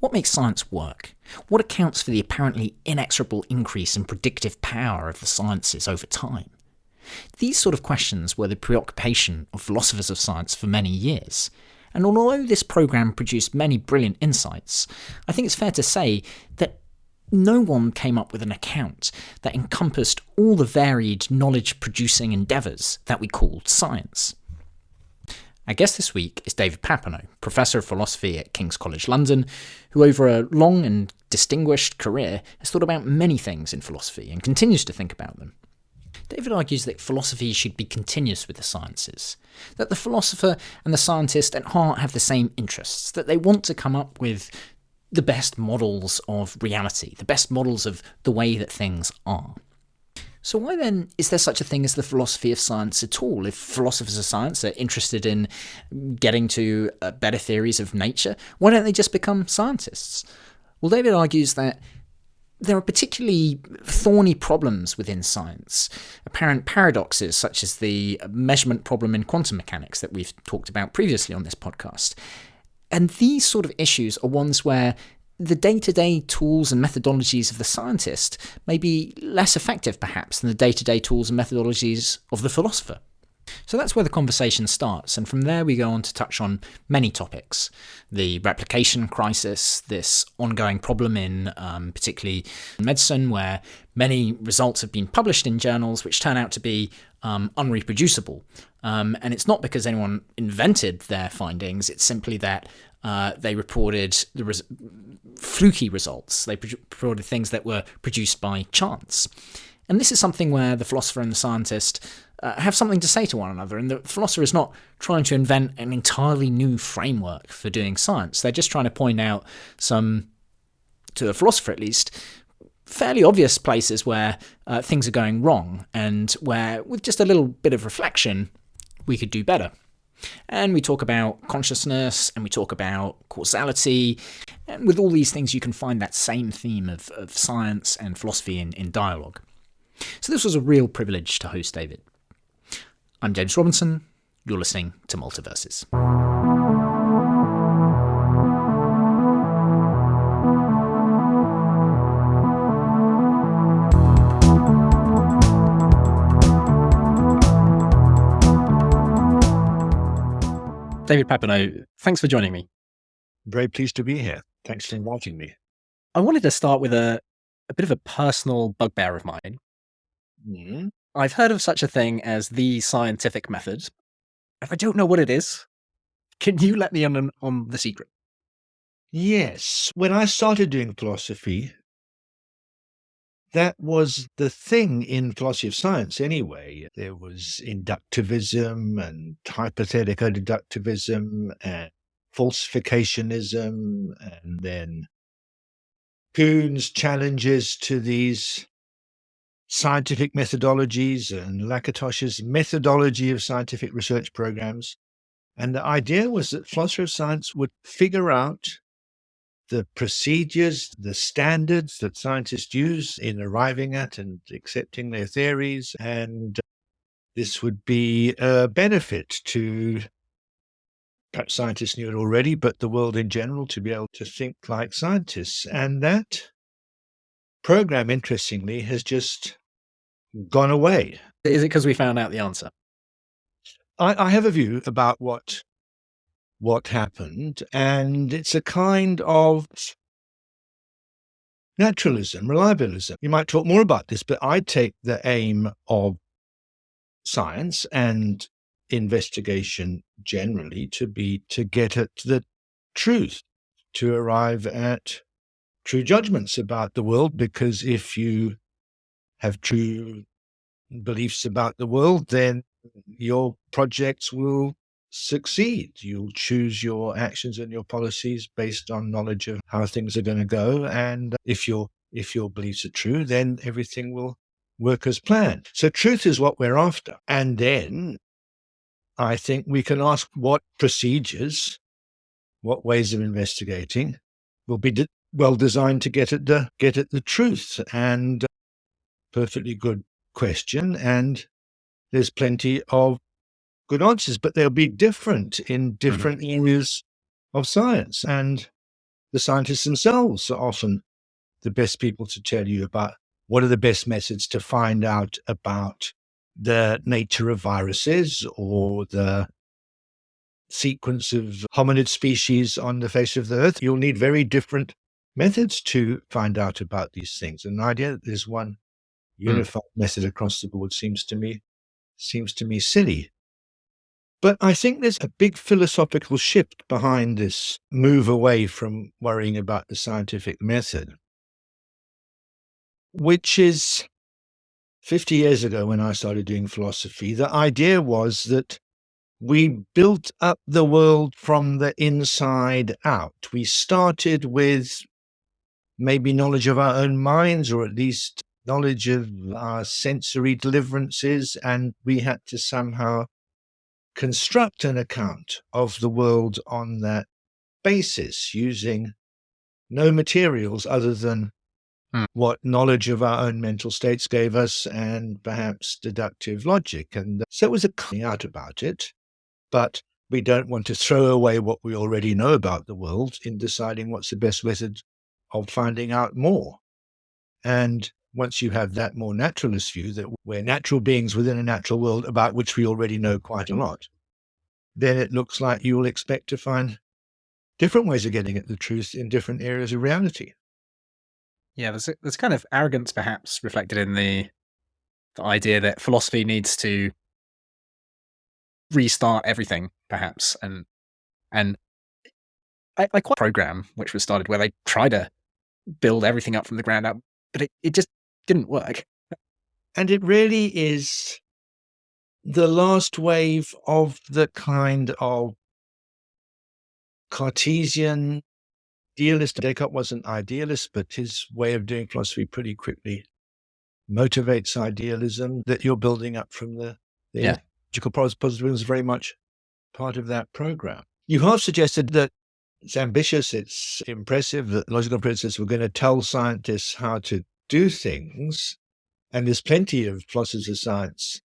What makes science work? What accounts for the apparently inexorable increase in predictive power of the sciences over time? These sort of questions were the preoccupation of philosophers of science for many years, and although this programme produced many brilliant insights, I think it's fair to say that no one came up with an account that encompassed all the varied knowledge-producing endeavours that we called science. Our guest this week is David Papineau, Professor of Philosophy at King's College London, who over a long and distinguished career has thought about many things in philosophy and continues to think about them. David argues that philosophy should be continuous with the sciences, that the philosopher and the scientist at heart have the same interests, that they want to come up with the best models of reality, the best models of the way that things are. So why then is there such a thing as the philosophy of science at all? If philosophers of science are interested in getting to better theories of nature, why don't they just become scientists? Well, David argues that there are particularly thorny problems within science, apparent paradoxes such as the measurement problem in quantum mechanics that we've talked about previously on this podcast. And these sort of issues are ones where the day-to-day tools and methodologies of the scientist may be less effective, perhaps, than the day-to-day tools and methodologies of the philosopher. So that's where the conversation starts, and from there we go on to touch on many topics. The replication crisis, this ongoing problem in particularly medicine, where many results have been published in journals which turn out to be unreproducible. And it's not because anyone invented their findings, it's simply that they reported fluky results. They reported things that were produced by chance. And this is something where the philosopher and the scientist have something to say to one another. And the philosopher is not trying to invent an entirely new framework for doing science. They're just trying to point out some, to the philosopher at least, fairly obvious places where things are going wrong and where, with just a little bit of reflection, we could do better. And we talk about consciousness and we talk about causality. And with all these things, you can find that same theme of science and philosophy in dialogue. So this was a real privilege to host David. I'm James Robinson. You're listening to Multiverses. David Papineau, thanks for joining me. Very pleased to be here. Thanks for inviting me. I wanted to start with a bit of a personal bugbear of mine. Mm-hmm. I've heard of such a thing as the scientific method. If I don't know what it is, can you let me in on the secret? Yes. When I started doing philosophy, that was the thing in philosophy of science anyway. There was inductivism and hypothetical deductivism and falsificationism, and then Kuhn's challenges to these scientific methodologies and Lakatosh's methodology of scientific research programs. And the idea was that philosophers of science would figure out the procedures, the standards that scientists use in arriving at and accepting their theories. And this would be a benefit to, perhaps scientists knew it already, but the world in general, to be able to think like scientists. And that program, interestingly, has just gone away. Is it because we found out the answer? I have a view about what happened, and it's a kind of naturalism, reliabilism. You might talk more about this, but I take the aim of science and investigation generally to be to get at the truth, to arrive at true judgments about the world, because if you have true beliefs about the world, then your projects will succeed. You'll choose your actions and your policies based on knowledge of how things are going to go. And if your beliefs are true, then everything will work as planned. So truth is what we're after. And then I think we can ask what procedures, what ways of investigating will be well designed to get at the truth. And perfectly good question. And there's plenty of good answers, but they'll be different in different areas of science. And the scientists themselves are often the best people to tell you about what are the best methods to find out about the nature of viruses or the sequence of hominid species on the face of the earth. You'll need very different methods to find out about these things. And the idea that there's one unified method across the board seems to me silly. But I think there's a big philosophical shift behind this move away from worrying about the scientific method, which is 50 years ago when I started doing philosophy. The idea was that we built up the world from the inside out. We started with maybe knowledge of our own minds, or at least knowledge of our sensory deliverances, and we had to somehow construct an account of the world on that basis using no materials other than what knowledge of our own mental states gave us and perhaps deductive logic. And so it was a coming out about it, but we don't want to throw away what we already know about the world in deciding what's the best method of finding out more. And once you have that more naturalist view that we're natural beings within a natural world about which we already know quite a lot, then it looks like you will expect to find different ways of getting at the truth in different areas of reality. Yeah, there's kind of arrogance perhaps reflected in the idea that philosophy needs to restart everything, perhaps. And I quite a program which was started where they try to build everything up from the ground up, but it just didn't work. And it really is the last wave of the kind of Cartesian idealist. Descartes was an idealist, but his way of doing philosophy pretty quickly motivates idealism that you're building up from the logical positivism is very much part of that program. You have suggested that it's ambitious, it's impressive, that logical empiricists were going to tell scientists how to do things. And there's plenty of philosophers of science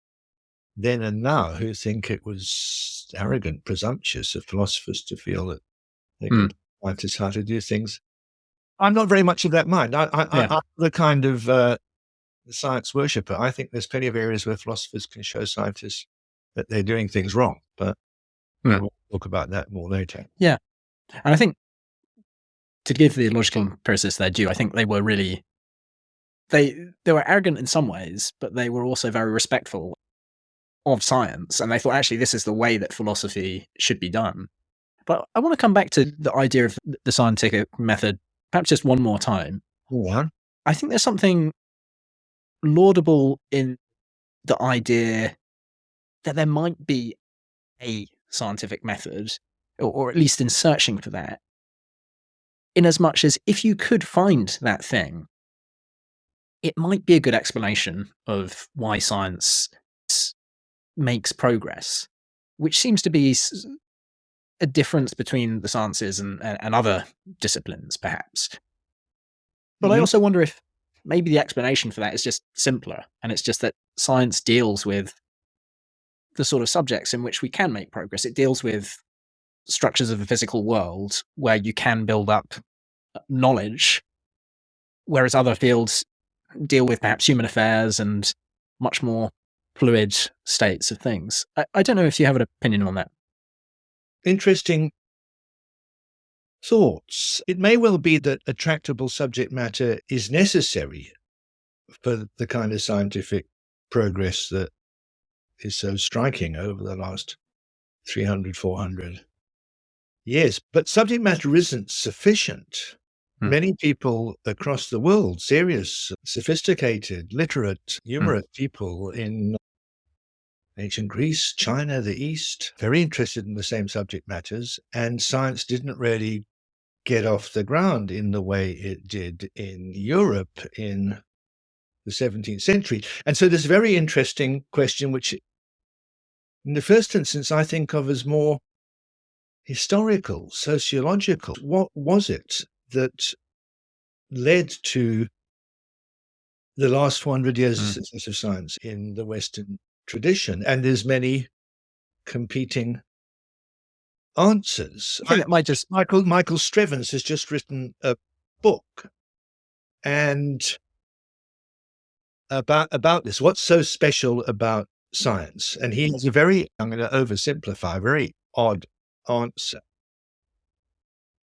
then and now who think it was arrogant, presumptuous of philosophers to feel that they could tell scientists how to do things. I'm not very much of that mind. I'm the kind of science worshipper. I think there's plenty of areas where philosophers can show scientists that they're doing things wrong, but we'll talk about that more later. Yeah. And I think to give the logical empiricists their due, I think they were really, they were arrogant in some ways, but they were also very respectful of science. And they thought, actually, this is the way that philosophy should be done. But I want to come back to the idea of the scientific method, perhaps just one more time. Yeah. I think there's something laudable in the idea that there might be a scientific method, or at least in searching for that, in as much as if you could find that thing, it might be a good explanation of why science makes progress, which seems to be a difference between the sciences and other disciplines, perhaps. But I also wonder if maybe the explanation for that is just simpler, and it's just that science deals with the sort of subjects in which we can make progress. It deals with structures of the physical world where you can build up knowledge, whereas other fields deal with perhaps human affairs and much more fluid states of things. I don't know if you have an opinion on that. Interesting thoughts. It may well be that a tractable subject matter is necessary for the kind of scientific progress that is so striking over the last 300, 400 years. But subject matter isn't sufficient. Many people across the world, serious, sophisticated, literate, numerate people in ancient Greece, China, the East, very interested in the same subject matters, and science didn't really get off the ground in the way it did in Europe in the 17th century. And so this very interesting question, which in the first instance I think of as more historical, sociological. What was it that led to the last 400 years of success of science in the Western tradition? And there's many competing answers. I think that might just Michael Strevens has just written a book and about this. What's so special about science? And he has a very, I'm going to oversimplify, very odd answer.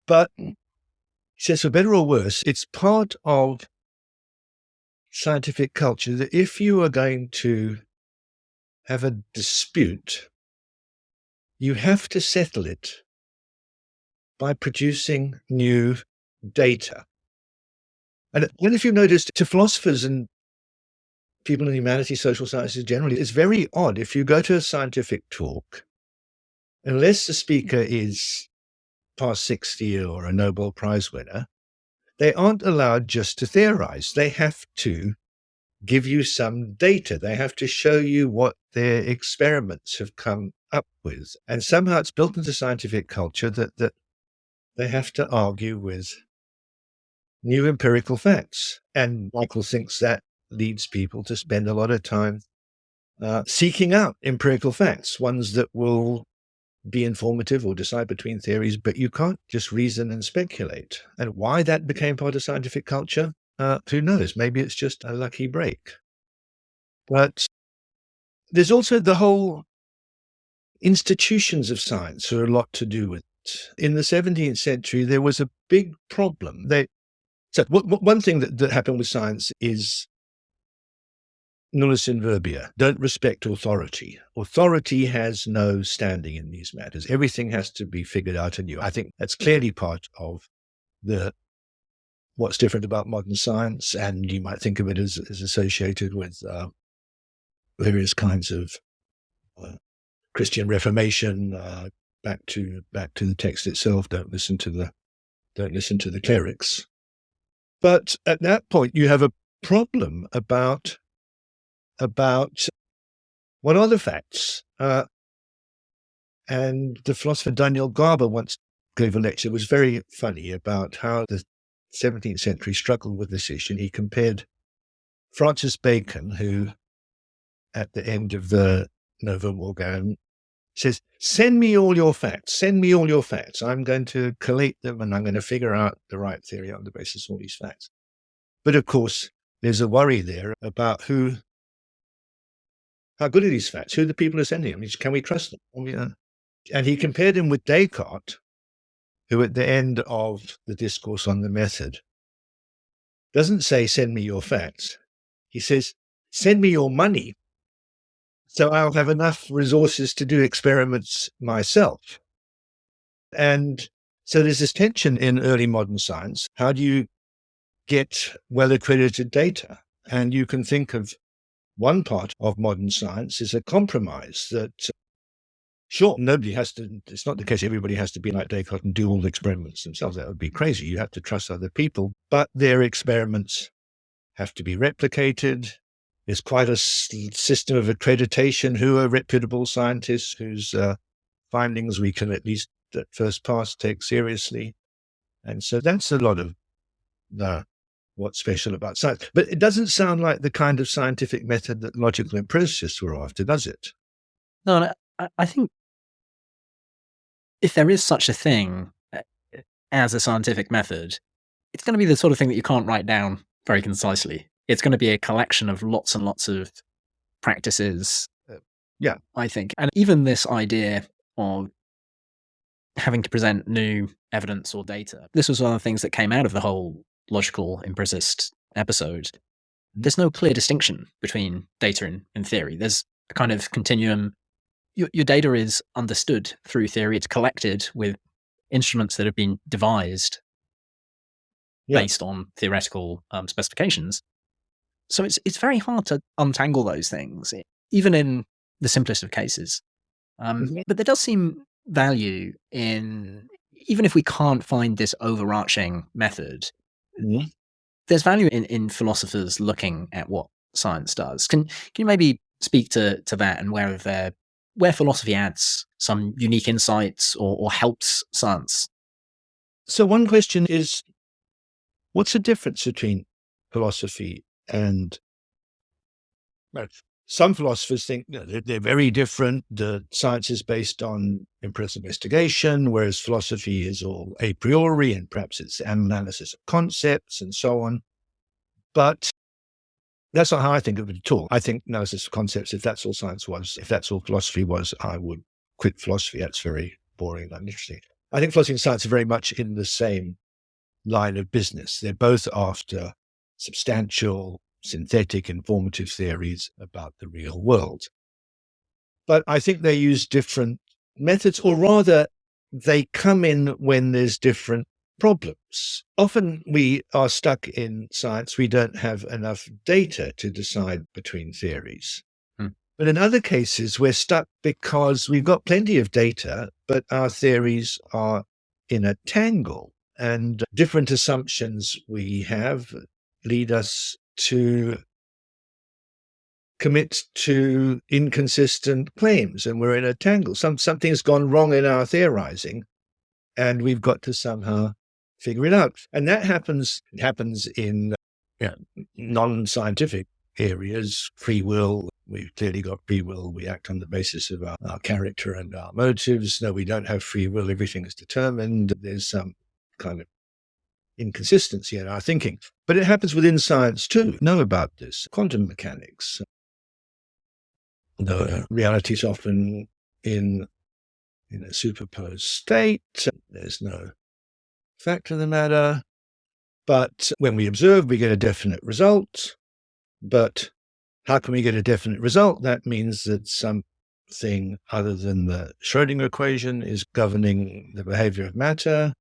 But he says, for better or worse, it's part of scientific culture that if you are going to have a dispute, you have to settle it by producing new data. And then if you noticed, to philosophers and people in humanities, social sciences generally, it's very odd. If you go to a scientific talk, unless the speaker is past 60 or a Nobel Prize winner, they aren't allowed just to theorize. They have to give you some data. They have to show you what their experiments have come up with. And somehow it's built into scientific culture that they have to argue with new empirical facts. And Michael thinks that leads people to spend a lot of time seeking out empirical facts, ones that will be informative or decide between theories, but you can't just reason and speculate. And why that became part of scientific culture, who knows? Maybe it's just a lucky break. But there's also the whole institutions of science are a lot to do with it. In the 17th century, there was a big problem. So one thing that happened with science is nullus in verbia, don't respect authority. Authority has no standing in these matters. Everything has to be figured out anew. I think that's clearly part of what's different about modern science, and you might think of it as associated with various kinds of Christian Reformation, back to the text itself. Don't listen to the clerics. But at that point, you have a problem about what are the facts. And the philosopher Daniel Garber once gave a lecture. It was very funny about how the 17th century struggled with this issue. He compared Francis Bacon, who at the end of the Novum Organum says, send me all your facts, send me all your facts. I'm going to collate them and I'm going to figure out the right theory on the basis of all these facts. But of course, there's a worry there about how good are these facts? Who are the people who are sending them? Can we trust them? And he compared him with Descartes, who at the end of the discourse on the method doesn't say, send me your facts. He says, send me your money so I'll have enough resources to do experiments myself. And so there's this tension in early modern science. How do you get well-accredited data? And you can think of one part of modern science is a compromise that, sure, nobody has to, it's not the case everybody has to be like Descartes and do all the experiments themselves. That would be crazy. You have to trust other people, but their experiments have to be replicated. There's quite a system of accreditation. Who are reputable scientists whose findings we can at least at first pass take seriously. And so that's a lot of what's special about science. But it doesn't sound like the kind of scientific method that logical empiricists were after, does it? No, I think if there is such a thing as a scientific method, it's going to be the sort of thing that you can't write down very concisely. It's going to be a collection of lots and lots of practices. Yeah, I think. And even this idea of having to present new evidence or data, this was one of the things that came out of the whole logical empiricist episode. There's no clear distinction between data and theory. There's a kind of continuum. Your data is understood through theory. It's collected with instruments that have been devised based on theoretical specifications. So it's very hard to untangle those things, even in the simplest of cases. But there does seem value in, even if we can't find this overarching method, there's value in philosophers looking at what science does. Can you maybe speak to that and where philosophy adds some unique insights or helps science? So one question is, what's the difference between philosophy and some philosophers think they're very different. The science is based on empirical investigation, whereas philosophy is all a priori, and perhaps it's analysis of concepts and so on. But that's not how I think of it at all. I think analysis of concepts, if that's all science was, if that's all philosophy was, I would quit philosophy. That's very boring and uninteresting. I think philosophy and science are very much in the same line of business. They're both after substantial, synthetic, informative theories about the real world. But I think they use different methods, or rather, they come in when there's different problems. Often we are stuck in science. We don't have enough data to decide between theories. But in other cases, we're stuck because we've got plenty of data, but our theories are in a tangle. And different assumptions we have lead us to commit to inconsistent claims, and we're in a tangle. Something's gone wrong in our theorizing, and we've got to somehow figure it out. And that happens in non-scientific areas. Free will, we've clearly got free will. We act on the basis of our character and our motives. No, we don't have free will. Everything is determined. There's some kind of inconsistency in our thinking. But it happens within science too. Know about this. Quantum mechanics. The reality is often in a superposed state. There's no fact of the matter. But when we observe, we get a definite result. But how can we get a definite result? That means that something other than the Schrödinger equation is governing the behavior of matter.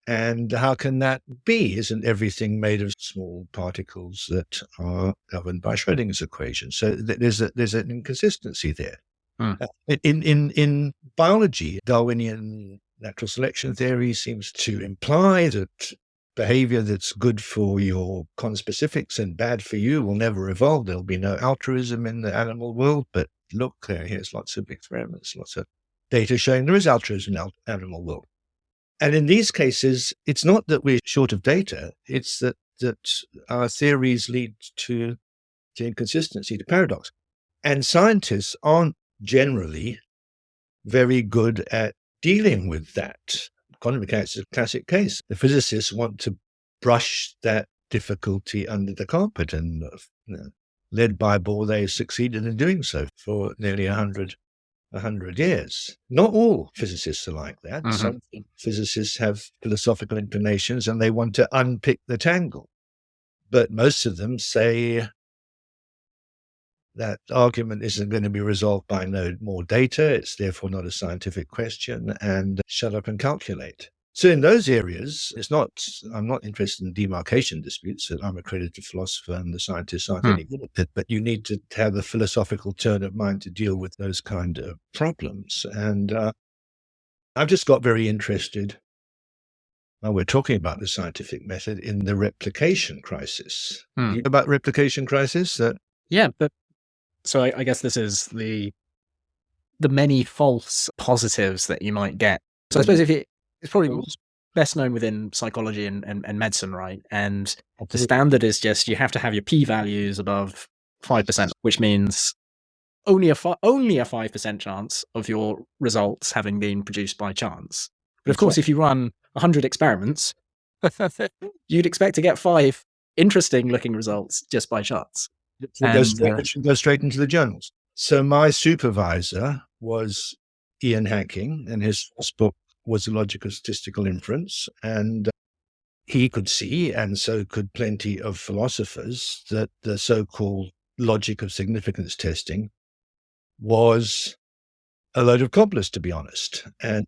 And how can that be? Isn't everything made of small particles that are governed by Schrödinger's equation? So there's an inconsistency there. In biology, Darwinian natural selection theory seems to imply that behavior that's good for your conspecifics and bad for you will never evolve. There'll be no altruism in the animal world. But look, here's lots of experiments, lots of data showing there is altruism in the animal world. And in these cases, it's not that we're short of data, it's that our theories lead to inconsistency, to paradox. And scientists aren't generally very good at dealing with that. Quantum mechanics is a classic case. The physicists want to brush that difficulty under the carpet, and led by Bohr, they succeeded in doing so for nearly 100 years. Not all physicists are like that. Mm-hmm. Some physicists have philosophical inclinations and they want to unpick the tangle. But most of them say that argument isn't going to be resolved by no more data. It's therefore not a scientific question, and shut up and calculate. So in those areas, I'm not interested in demarcation disputes. I'm a accredited philosopher and the scientists aren't any good at it, but you need to have the philosophical turn of mind to deal with those kind of problems. And I've just got very interested, while we're talking about the scientific method, in the replication crisis. You know about replication crisis? Yeah, but so I guess this is the many false positives that you might get. So I suppose it's probably best known within psychology and medicine, right? And the standard is just you have to have your p-values above 5%, which means only a 5% chance of your results having been produced by chance. But of course, if you run 100 experiments, you'd expect to get 5 interesting-looking results just by chance. Go straight into the journals. So my supervisor was Ian Hacking, and his first book was The Logic of Statistical Inference. And he could see, and so could plenty of philosophers, that the so-called logic of significance testing was a load of cobblers, to be honest. And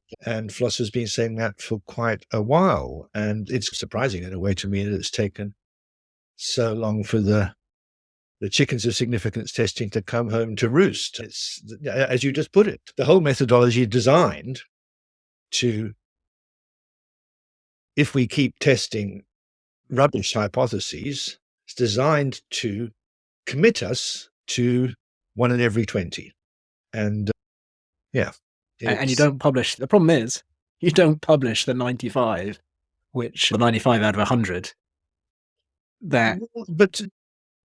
philosophers have been saying that for quite a while. And it's surprising in a way to me that it's taken so long for the chickens of significance testing to come home to roost. It's, as you just put it, the whole methodology designed to, if we keep testing rubbish hypotheses, it's designed to commit us to 1 in every 20. And and you don't publish. The problem is you don't publish the 95, which the 95 out of 100.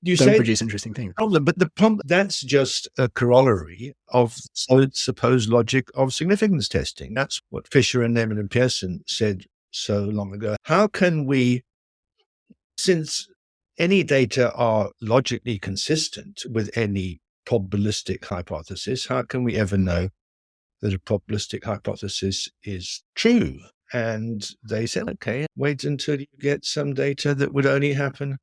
You don't say produce interesting things. problem, but the problem, that's just a corollary of supposed logic of significance testing. That's what Fisher and Neyman and Pearson said so long ago. How can we, since any data are logically consistent with any probabilistic hypothesis, how can we ever know that a probabilistic hypothesis is true? And they said, okay, wait until you get some data that would only happen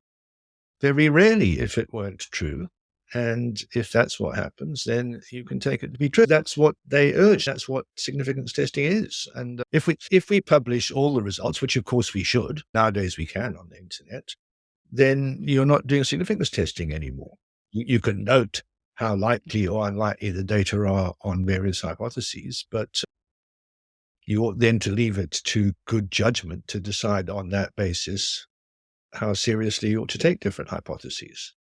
very rarely if it weren't true. And if that's what happens, then you can take it to be true. That's what they urge. That's what significance testing is. And if we publish all the results, which of course we should, nowadays we can on the internet, then you're not doing significance testing anymore. You can note how likely or unlikely the data are on various hypotheses, but you ought then to leave it to good judgment to decide on that basis how seriously you ought to take different hypotheses.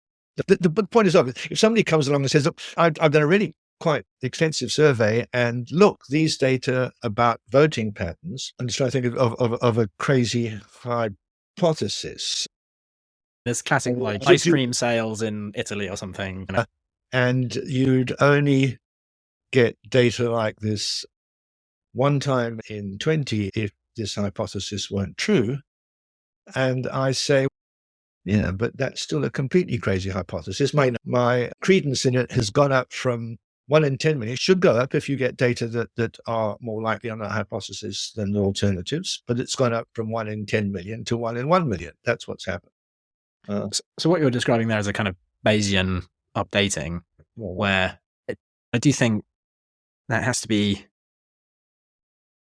The point is, if somebody comes along and says, look, I've done a really quite extensive survey, and look, these data about voting patterns, I'm just trying to think of a crazy hypothesis. There's classic like ice cream sales in Italy or something. And you'd only get data like this one time in 20 if this hypothesis weren't true. And I say, yeah, but that's still a completely crazy hypothesis. My credence in it has gone up from 1 in 10 million. It should go up if you get data that are more likely on that hypothesis than the alternatives. But it's gone up from 1 in 10 million to 1 in 1 million. That's what's happened. So what you're describing there is a kind of Bayesian updating, where I do think that has to be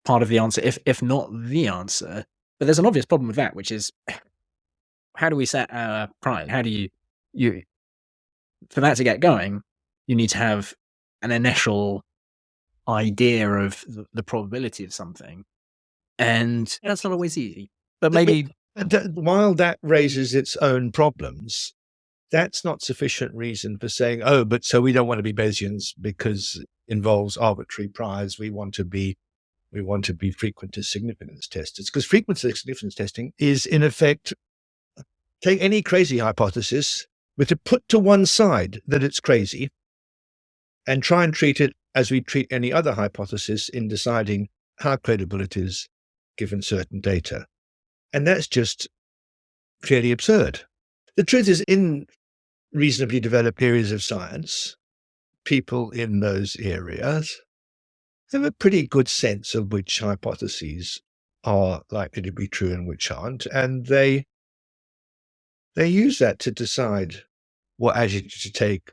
part of the answer, if not the answer. But there's an obvious problem with that, which is, how do we set our price? How do you for that to get going, you need to have an initial idea of the probability of something. And that's not always easy. But maybe while that raises its own problems, that's not sufficient reason for saying, oh, but so we don't want to be Bayesians because it involves arbitrary priors. We want to be frequentist significance testers, because frequentist significance testing is, in effect, take any crazy hypothesis, but to put to one side that it's crazy and try and treat it as we treat any other hypothesis in deciding how credible it is given certain data. And that's just clearly absurd. The truth is, in reasonably developed areas of science, people in those areas have a pretty good sense of which hypotheses are likely to be true and which aren't, and they use that to decide what attitude to take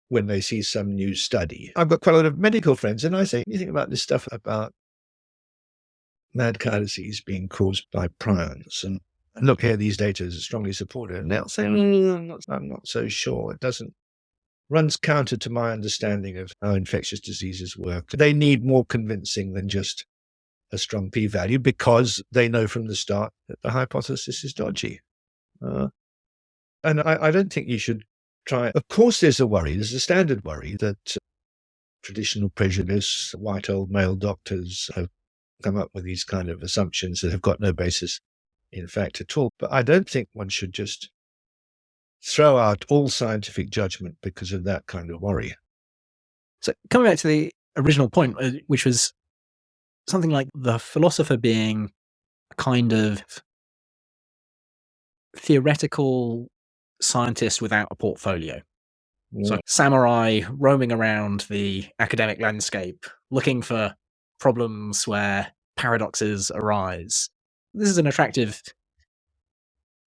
when they see some new study. I've got quite a lot of medical friends, and I say, you think about this stuff about mad cow disease being caused by prions, and look here, these data is strongly supported, and they'll say, I'm not so sure. It runs counter to my understanding of how infectious diseases work. They need more convincing than just a strong p-value, because they know from the start that the hypothesis is dodgy. And I don't think you should try. Of course, there's a standard worry that traditional prejudice, white old male doctors have come up with these kind of assumptions that have got no basis in fact at all. But I don't think one should just throw out all scientific judgment because of that kind of worry. So coming back to the original point, which was something like the philosopher being a kind of theoretical scientist without a portfolio. Yeah. So samurai roaming around the academic landscape, looking for problems where paradoxes arise. This is an attractive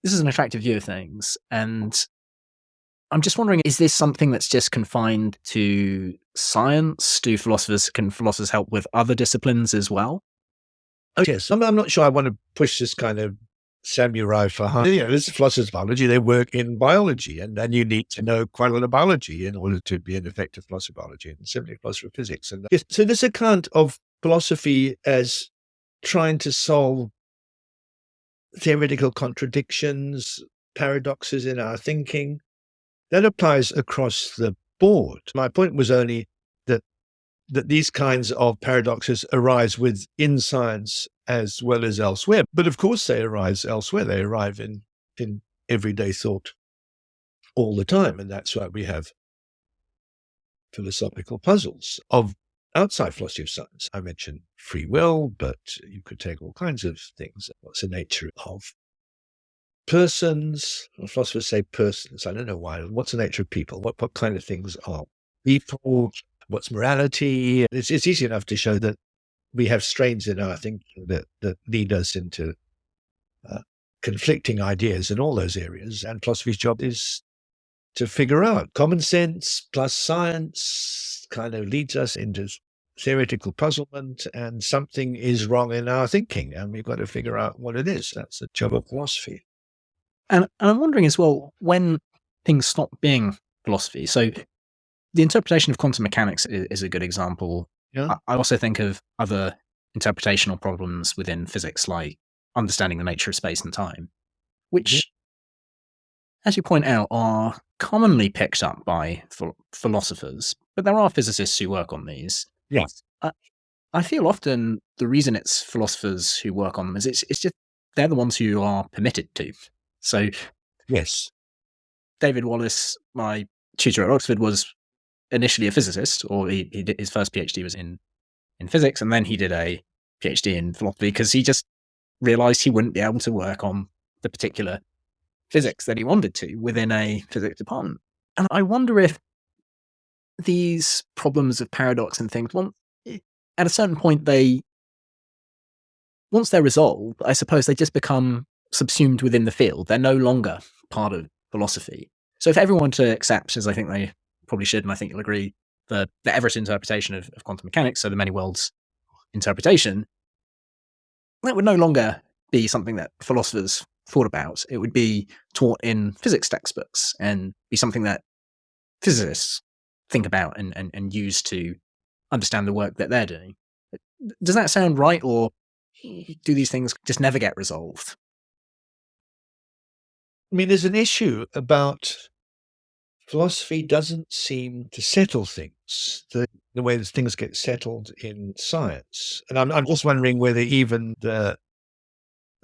view of things. And I'm just wondering, is this something that's just confined to science? Can philosophers help with other disciplines as well? Oh, yes. I'm not sure I want to push this kind of samurai for hire. This is philosophers of biology. They work in biology, and then you need to know quite a lot of biology in order to be an effective philosopher of biology, and simply philosopher of physics. And yes, so this account of philosophy as trying to solve theoretical contradictions, paradoxes in our thinking, that applies across the board. My point was only that these kinds of paradoxes arise within science as well as elsewhere. But of course they arise elsewhere. They arrive in everyday thought all the time. And that's why we have philosophical puzzles of outside philosophy of science. I mentioned free will, but you could take all kinds of things. What's the nature of persons? Well, philosophers say persons. I don't know why. What's the nature of people? What kind of things are people? What's morality? It's easy enough to show that we have strains in our thinking that lead us into conflicting ideas in all those areas. And philosophy's job is to figure out. Common sense plus science kind of leads us into theoretical puzzlement, and something is wrong in our thinking, and we've got to figure out what it is. That's the job of philosophy. And I'm wondering as well, when things stop being philosophy, so the interpretation of quantum mechanics is a good example. Yeah. I also think of other interpretational problems within physics, like understanding the nature of space and time, which, as you point out, are commonly picked up by philosophers, but there are physicists who work on these. Yes. I feel often the reason it's philosophers who work on them is it's just they're the ones who are permitted to. So Yes. David Wallace, my tutor at Oxford, was initially a physicist, or he did his first PhD was in physics, and then he did a PhD in philosophy because he just realized he wouldn't be able to work on the particular physics that he wanted to within a physics department. And I wonder if these problems of paradox and things, at a certain point, once they're resolved, I suppose they just become subsumed within the field. They're no longer part of philosophy. So if everyone to accept, as I think they probably should, and I think you'll agree, the Everett interpretation of quantum mechanics, so the many worlds interpretation, that would no longer be something that philosophers thought about. It would be taught in physics textbooks and be something that physicists think about and use to understand the work that they're doing. Does that sound right, or do these things just never get resolved? I mean, there's an issue about philosophy doesn't seem to settle things the way that things get settled in science. And I'm just wondering whether even the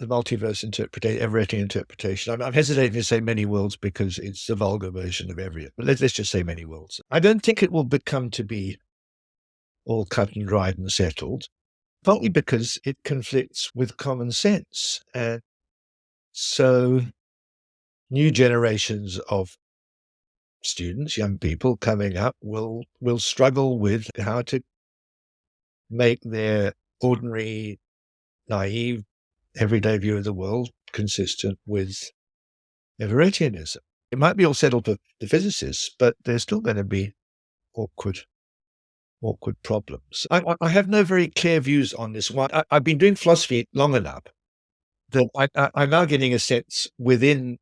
multiverse Everettian interpretation, I'm hesitating to say many worlds because it's the vulgar version of Everett, but let's just say many worlds. I don't think it will become to be all cut and dried and settled, partly because it conflicts with common sense. And so new generations of students, young people coming up, will struggle with how to make their ordinary, naive, everyday view of the world consistent with Everettianism. It might be all settled for the physicists, but there's still going to be awkward problems. I have no very clear views on this one. I've been doing philosophy long enough that I'm now getting a sense within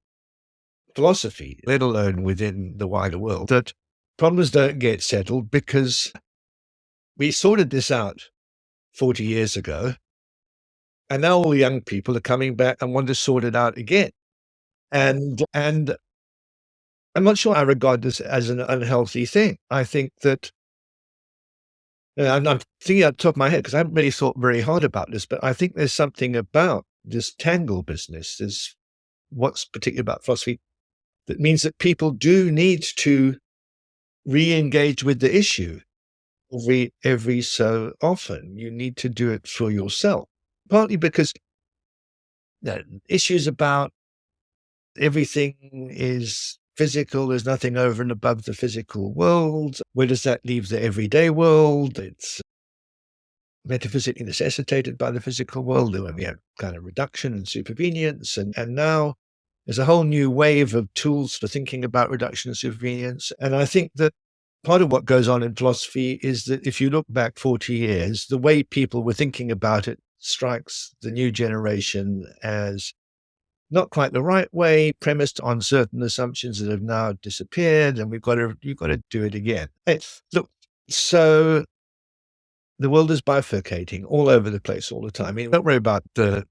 philosophy, let alone within the wider world, that problems don't get settled because we sorted this out 40 years ago, and now all the young people are coming back and want to sort it out again. And I'm not sure I regard this as an unhealthy thing. I think that I'm thinking at the top of my head because I haven't really thought very hard about this, but I think there's something about this tangle business. There's what's particular about philosophy that means that people do need to re-engage with the issue every so often. You need to do it for yourself, partly because issues about everything is physical. There's nothing over and above the physical world. Where does that leave the everyday world? It's metaphysically necessitated by the physical world. Then we have kind of reduction and supervenience. And now there's a whole new wave of tools for thinking about reduction and supervenience. And I think that part of what goes on in philosophy is that if you look back 40 years, the way people were thinking about it strikes the new generation as not quite the right way, premised on certain assumptions that have now disappeared, and you've got to do it again. Look, so the world is bifurcating all over the place all the time. I mean, don't worry about the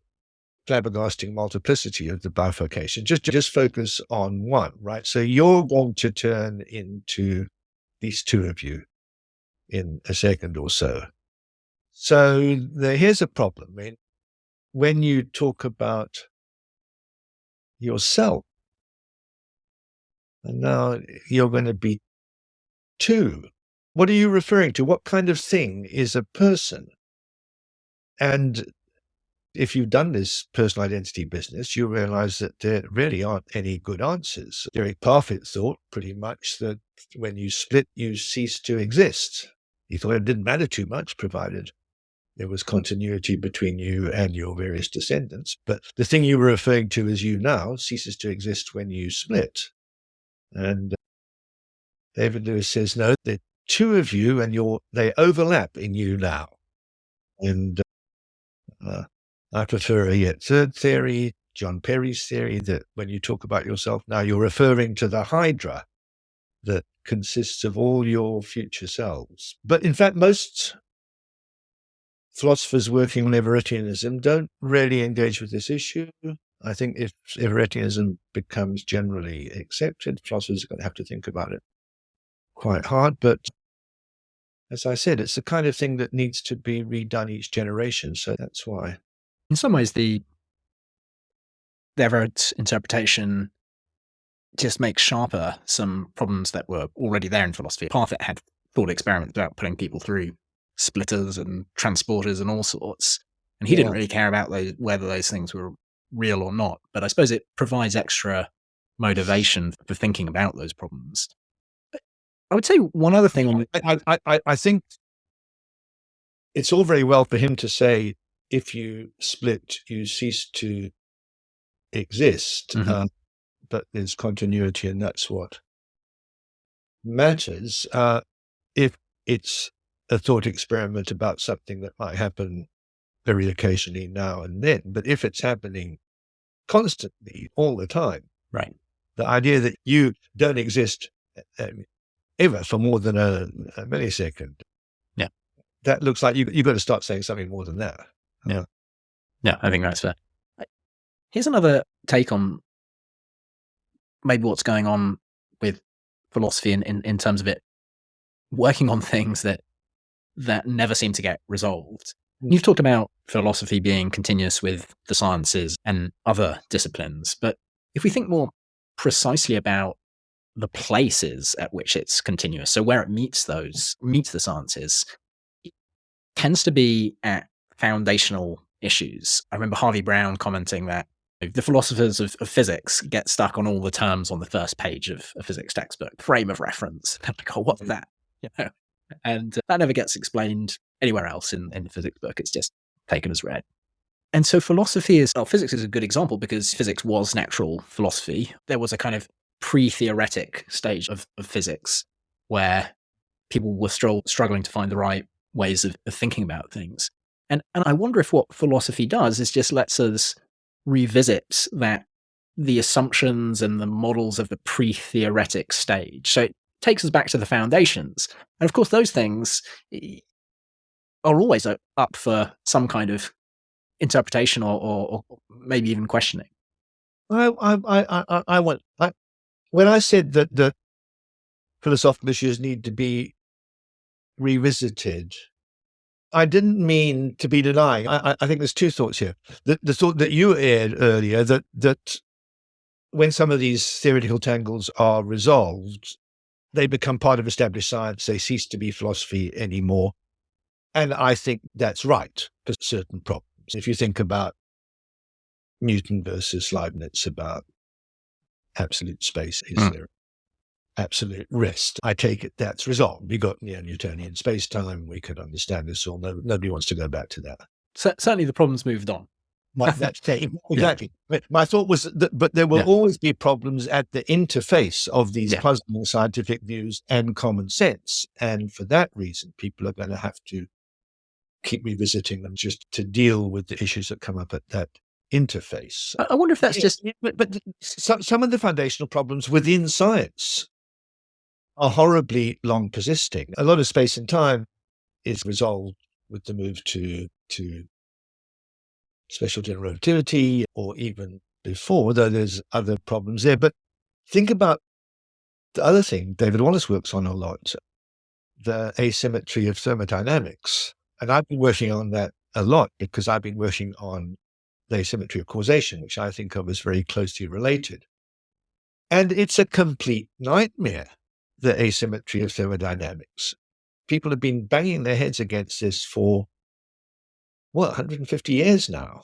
flabbergasting multiplicity of the bifurcation. Just focus on one, right? So you're going to turn into these two of you in a second or so. So here's a problem. I mean, when you talk about yourself, and now you're going to be two. What are you referring to? What kind of thing is a person? And if you've done this personal identity business, you realize that there really aren't any good answers. Derek Parfit thought pretty much that when you split, you cease to exist. He thought it didn't matter too much, provided there was continuity between you and your various descendants. But the thing you were referring to as you now ceases to exist when you split. And David Lewis says, no, there are two of you and they overlap in you now. And I prefer a yet third theory, John Perry's theory, that when you talk about yourself now, you're referring to the hydra that consists of all your future selves. But in fact, most philosophers working on Everettianism don't really engage with this issue. I think if Everettianism becomes generally accepted, philosophers are going to have to think about it quite hard. But as I said, it's the kind of thing that needs to be redone each generation. So that's why. In some ways, the Everett interpretation just makes sharper some problems that were already there in philosophy. Parfit had thought experiments about putting people through splitters and transporters and all sorts, and he didn't really care about whether those things were real or not. But I suppose it provides extra motivation for thinking about those problems. I would say one other thing on I think it's all very well for him to say, if you split, you cease to exist, but there's continuity, and that's what matters. If it's a thought experiment about something that might happen very occasionally now and then, but if it's happening constantly all the time, right? The idea that you don't exist ever for more than a millisecond, that looks like you've got to start saying something more than that. Yeah, I think that's fair. Here's another take on maybe what's going on with philosophy in terms of it working on things that never seem to get resolved. You've talked about philosophy being continuous with the sciences and other disciplines, but if we think more precisely about the places at which it's continuous, so where it meets the sciences, it tends to be at foundational issues. I remember Harvey Brown commenting that the philosophers of physics get stuck on all the terms on the first page of a physics textbook, frame of reference. They're like, oh, what's that? And that never gets explained anywhere else in the physics book. It's just taken as read. And so physics is a good example because physics was natural philosophy. There was a kind of pre-theoretic stage of physics where people were still struggling to find the right ways of thinking about things. And I wonder if what philosophy does is just lets us revisit the assumptions and the models of the pre-theoretic stage. So it takes us back to the foundations. And of course, those things are always up for some kind of interpretation or maybe even questioning. When I said that philosophical issues need to be revisited, I didn't mean to be denying. I think there's two thoughts here. The thought that you aired earlier, that when some of these theoretical tangles are resolved, they become part of established science. They cease to be philosophy anymore. And I think that's right for certain problems. If you think about Newton versus Leibniz about absolute space, is there absolute rest? I take it that's resolved. We got Newtonian space-time. We could understand this all. Nobody wants to go back to that. Certainly the problem's moved on. Exactly. Yeah. My thought was that, but there will always be problems at the interface of these puzzling scientific views and common sense. And for that reason, people are going to have to keep revisiting them just to deal with the issues that come up at that interface. I wonder if that's just... But some of the foundational problems within science are horribly long persisting. A lot of space and time is resolved with the move to special general relativity, or even before, though there's other problems there. But think about the other thing David Wallace works on a lot, the asymmetry of thermodynamics. And I've been working on that a lot because I've been working on the asymmetry of causation, which I think of as very closely related. And it's a complete nightmare, the asymmetry of thermodynamics. People have been banging their heads against this for, 150 years now.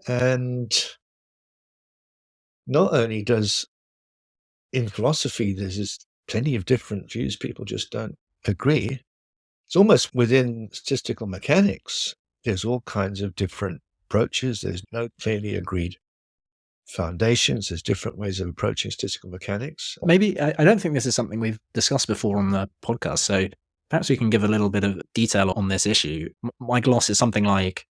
And not only does, in philosophy, there's plenty of different views, people just don't agree. It's almost within statistical mechanics. There's all kinds of different approaches. There's no clearly agreed foundations. There's different ways of approaching statistical mechanics. Maybe, I don't think this is something we've discussed before on the podcast, so perhaps we can give a little bit of detail on this issue. My gloss is something like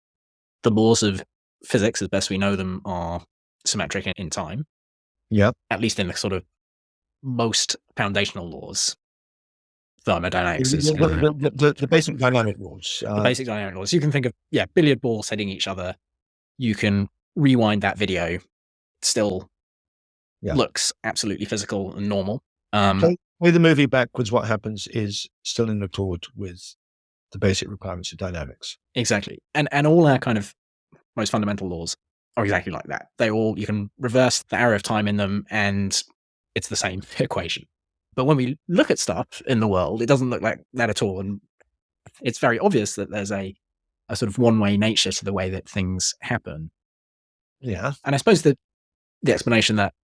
the laws of physics, as best we know them, are symmetric in time. Yeah. At least in the sort of most foundational laws. Thermodynamics is the basic dynamic laws. the basic dynamic laws. You can think of, billiard balls hitting each other. You can rewind that video. It still looks absolutely physical and normal. Play the movie backwards, what happens is still in accord with the basic requirements of dynamics. Exactly. And all our kind of most fundamental laws are exactly like that. You can reverse the arrow of time in them and it's the same equation. But when we look at stuff in the world, it doesn't look like that at all. And it's very obvious that there's a sort of one-way nature to the way that things happen. Yeah. And I suppose that the explanation that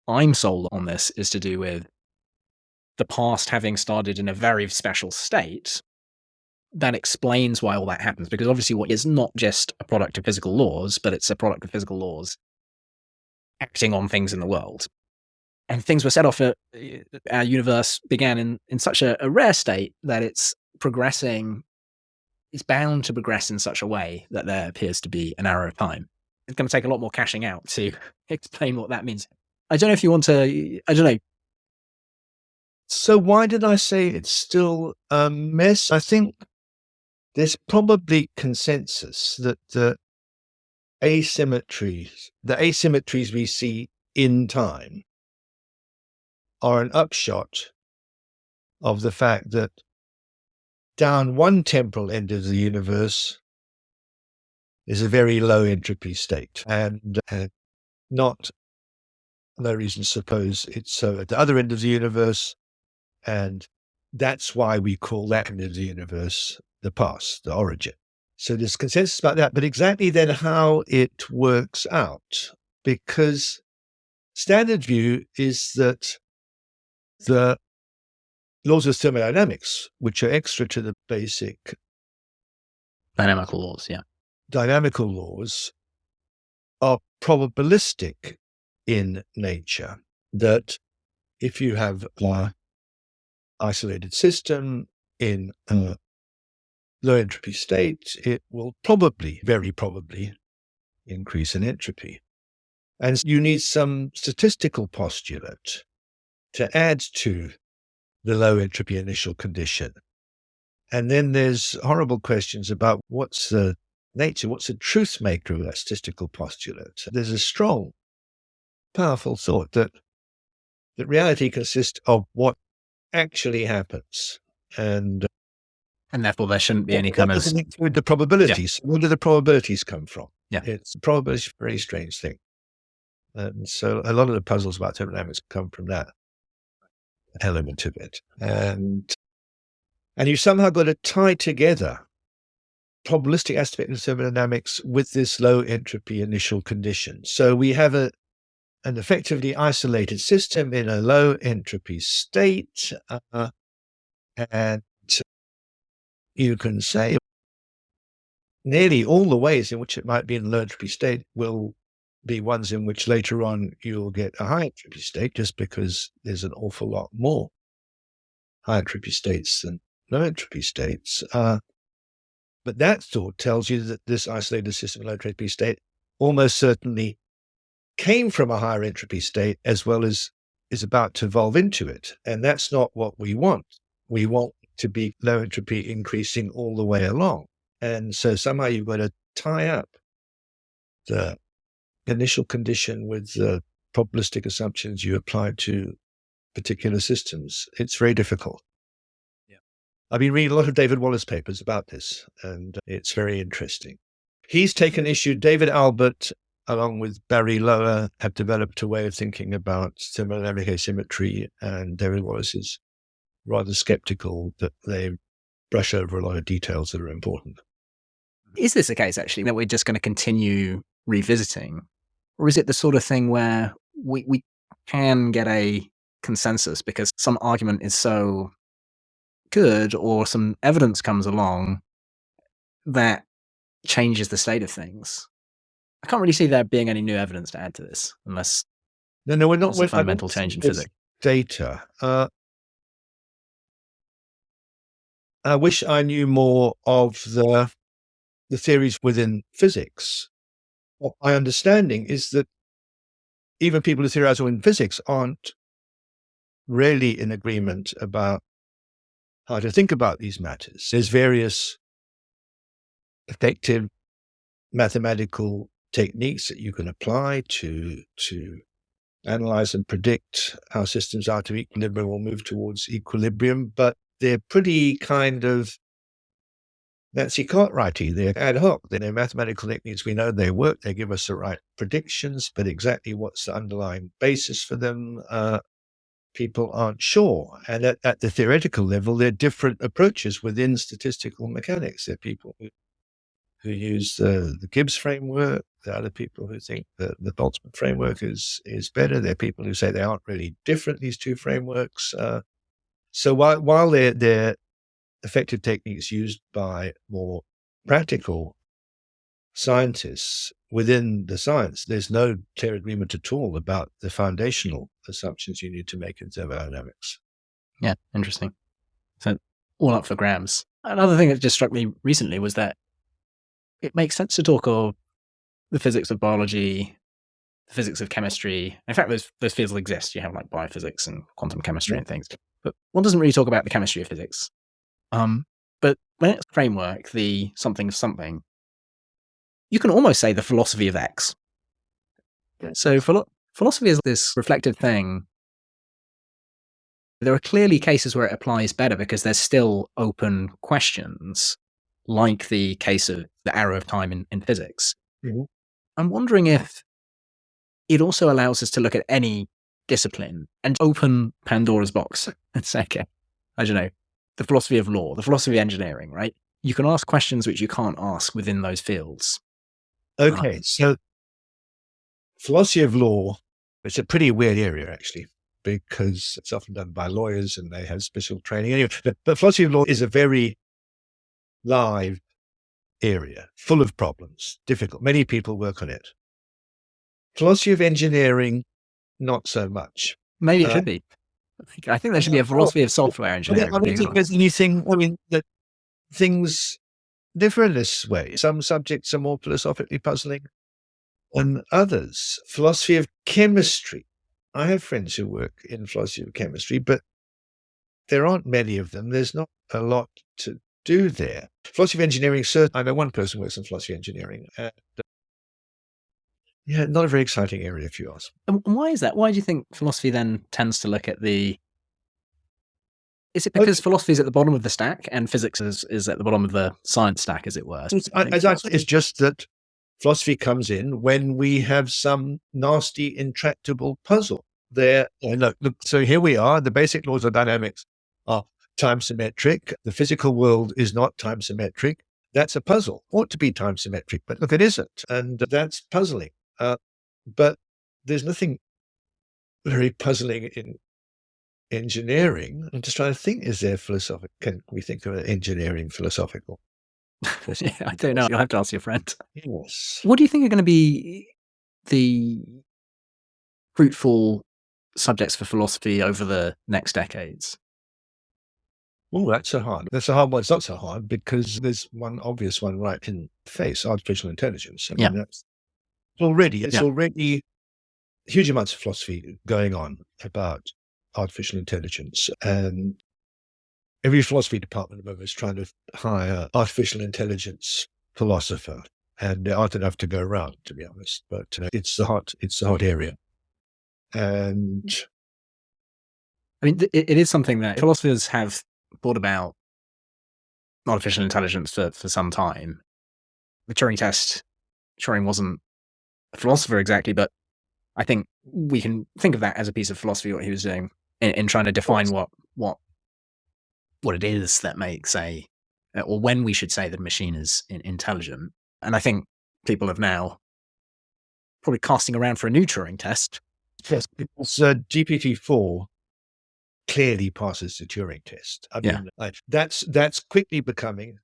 I'm sold on this is to do with the past having started in a very special state. That explains why all that happens, because obviously what is not just a product of physical laws, but it's a product of physical laws acting on things in the world. And things were set off, our universe began in such a rare state that it's bound to progress in such a way that there appears to be an arrow of time. It's going to take a lot more cashing out to explain what that means. I don't know if you want to, I don't know. So why did I say it's still a mess? I think there's probably consensus that the asymmetries we see in time are an upshot of the fact that down one temporal end of the universe is a very low entropy state, and not no reason to suppose it's so at the other end of the universe, and that's why we call that end of the universe the past, the origin. So there's consensus about that, but exactly then how it works out, because standard view is that the laws of thermodynamics, which are extra to the basic Dynamical laws, dynamical laws, are probabilistic in nature. That if you have an isolated system in a low entropy state, it will probably, very probably, increase in entropy. And you need some statistical postulate to add to the low entropy initial condition. And then there's horrible questions about what's the nature, what's the truth maker of that statistical postulate. There's a strong, powerful thought that reality consists of what actually happens. And therefore there shouldn't be any kind of... doesn't include the probabilities. Where do the probabilities come from? Yeah. It's probability is a very strange thing. And so a lot of the puzzles about thermodynamics come from that element of it. And you somehow got to tie together probabilistic aspect of thermodynamics with this low entropy initial condition. So we have an effectively isolated system in a low entropy state, and you can say nearly all the ways in which it might be in a low entropy state will be ones in which later on you'll get a high entropy state, just because there's an awful lot more high entropy states than low entropy states. But that thought tells you that this isolated system in low entropy state almost certainly came from a higher entropy state, as well as is about to evolve into it. And that's not what we want. We want to be low entropy increasing all the way along. And so somehow you've got to tie up the initial condition with the probabilistic assumptions you apply to particular systems. It's very difficult. Yeah. I've been reading a lot of David Wallace papers about this, and it's very interesting. He's taken issue, David Albert along with Barry Lower, have developed a way of thinking about thermodynamic asymmetry, and David Wallace is rather skeptical that they brush over a lot of details that are important. Is this a case, actually, that we're just going to continue revisiting? Or is it the sort of thing where we can get a consensus because some argument is so good or some evidence comes along that changes the state of things? I can't really see there being any new evidence to add to this unless No, we're not. there's a fundamental change in physics. Data. I wish I knew more of the theories within physics. What my understanding is that even people who theorize within physics aren't really in agreement about how to think about these matters. There's various effective mathematical techniques that you can apply to analyze and predict how systems out of equilibrium will move towards equilibrium, but they're pretty kind of Nancy Cartwrighty. They're ad hoc. They're mathematical techniques. We know they work. They give us the right predictions, but exactly what's the underlying basis for them, people aren't sure. And at the theoretical level, there are different approaches within statistical mechanics. There are people who use the Gibbs framework. There are other people who think that the Boltzmann framework is better. There are people who say they aren't really different, these two frameworks. So while they're effective techniques used by more practical scientists within the science, there's no clear agreement at all about the foundational assumptions you need to make in thermodynamics. Yeah, interesting. So all up for grabs. Another thing that just struck me recently was that it makes sense to talk of the physics of biology, the physics of chemistry. In fact, those fields will exist. You have like biophysics and quantum chemistry and things. But one doesn't really talk about the chemistry of physics. But when it's framework, the something of something, you can almost say the philosophy of X. So philosophy is this reflective thing. There are clearly cases where it applies better because there's still open questions, like the case of the arrow of time in physics. Mm-hmm. I'm wondering if it also allows us to look at any discipline and open Pandora's box and say, okay, I don't know, the philosophy of law, the philosophy of engineering, right? You can ask questions which you can't ask within those fields. Okay, so philosophy of law, it's a pretty weird area, actually, because it's often done by lawyers and they have special training. Anyway, but philosophy of law is a very live area, full of problems, difficult. Many people work on it. Philosophy of engineering, not so much. Maybe it should be. I think there should be a philosophy of software engineering. I don't think there's anything, that things differ in this way. Some subjects are more philosophically puzzling than others. Philosophy of chemistry. I have friends who work in philosophy of chemistry, but there aren't many of them. There's not a lot to do there. Philosophy of engineering, I know one person works in philosophy of engineering. And, not a very exciting area, if you ask. And why is that? Why do you think philosophy then tends to look at the... Is it because philosophy is at the bottom of the stack and physics is at the bottom of the science stack, as it were? It's just that philosophy comes in when we have some nasty, intractable puzzle there. Look, so here we are. The basic laws of dynamics are time symmetric. The physical world is not time symmetric. That's a puzzle. Ought to be time symmetric, but look, it isn't. And that's puzzling. But there's nothing very puzzling in engineering. I'm just trying to think, is there philosophical? Can we think of engineering philosophical? Yeah, I don't know. You'll have to ask your friend. Yes. What do you think are going to be the fruitful subjects for philosophy over the next decades? Oh, that's a hard one. It's not so hard because there's one obvious one right in the face, artificial intelligence. I mean, it's already huge amounts of philosophy going on about artificial intelligence. And every philosophy department at the moment is trying to hire artificial intelligence philosopher. And there aren't enough to go around, to be honest. But it's the hot area. And I mean, it is something that philosophers have thought about artificial intelligence for some time. The Turing test, Turing wasn't philosopher exactly, but I think we can think of that as a piece of philosophy, what he was doing in trying to define what it is that makes or when we should say that a machine is intelligent. And I think people have now probably casting around for a new Turing test. Yes, because GPT-4 clearly passes the Turing test. I mean, that's quickly becoming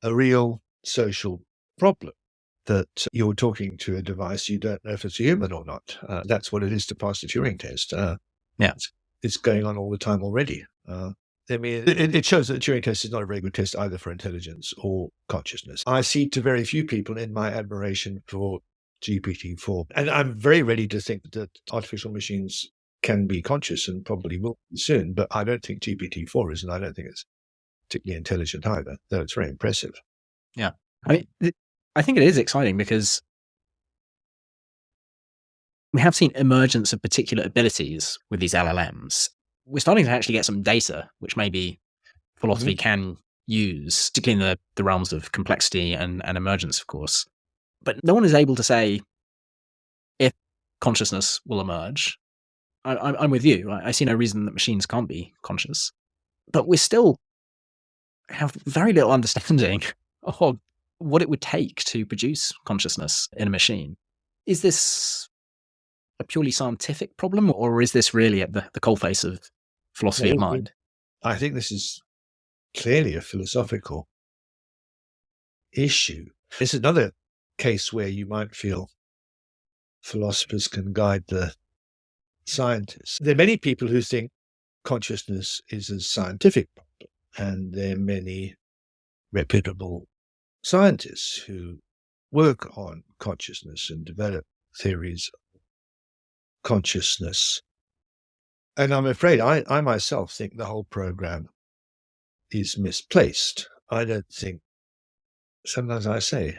a real social problem, that you're talking to a device, you don't know if it's a human or not. That's what it is to pass the Turing test. It's going on all the time already. I mean, it shows that the Turing test is not a very good test either for intelligence or consciousness. I see to very few people in my admiration for GPT-4. And I'm very ready to think that artificial machines can be conscious and probably will be soon, but I don't think GPT-4 is, and I don't think it's particularly intelligent either, though it's very impressive. Yeah. I mean, I think it is exciting because we have seen emergence of particular abilities with these LLMs. We're starting to actually get some data, which maybe philosophy can use, particularly in the realms of complexity and emergence, of course. But no one is able to say if consciousness will emerge. I'm with you. I see no reason that machines can't be conscious. But we still have very little understanding of what it would take to produce consciousness in a machine. Is this a purely scientific problem, or is this really at the coalface of philosophy of mind? I think this is clearly a philosophical issue. It's another case where you might feel philosophers can guide the scientists. There are many people who think consciousness is a scientific problem, and there are many reputable scientists who work on consciousness and develop theories of consciousness. And I'm afraid I myself think the whole program is misplaced. I don't think, sometimes I say,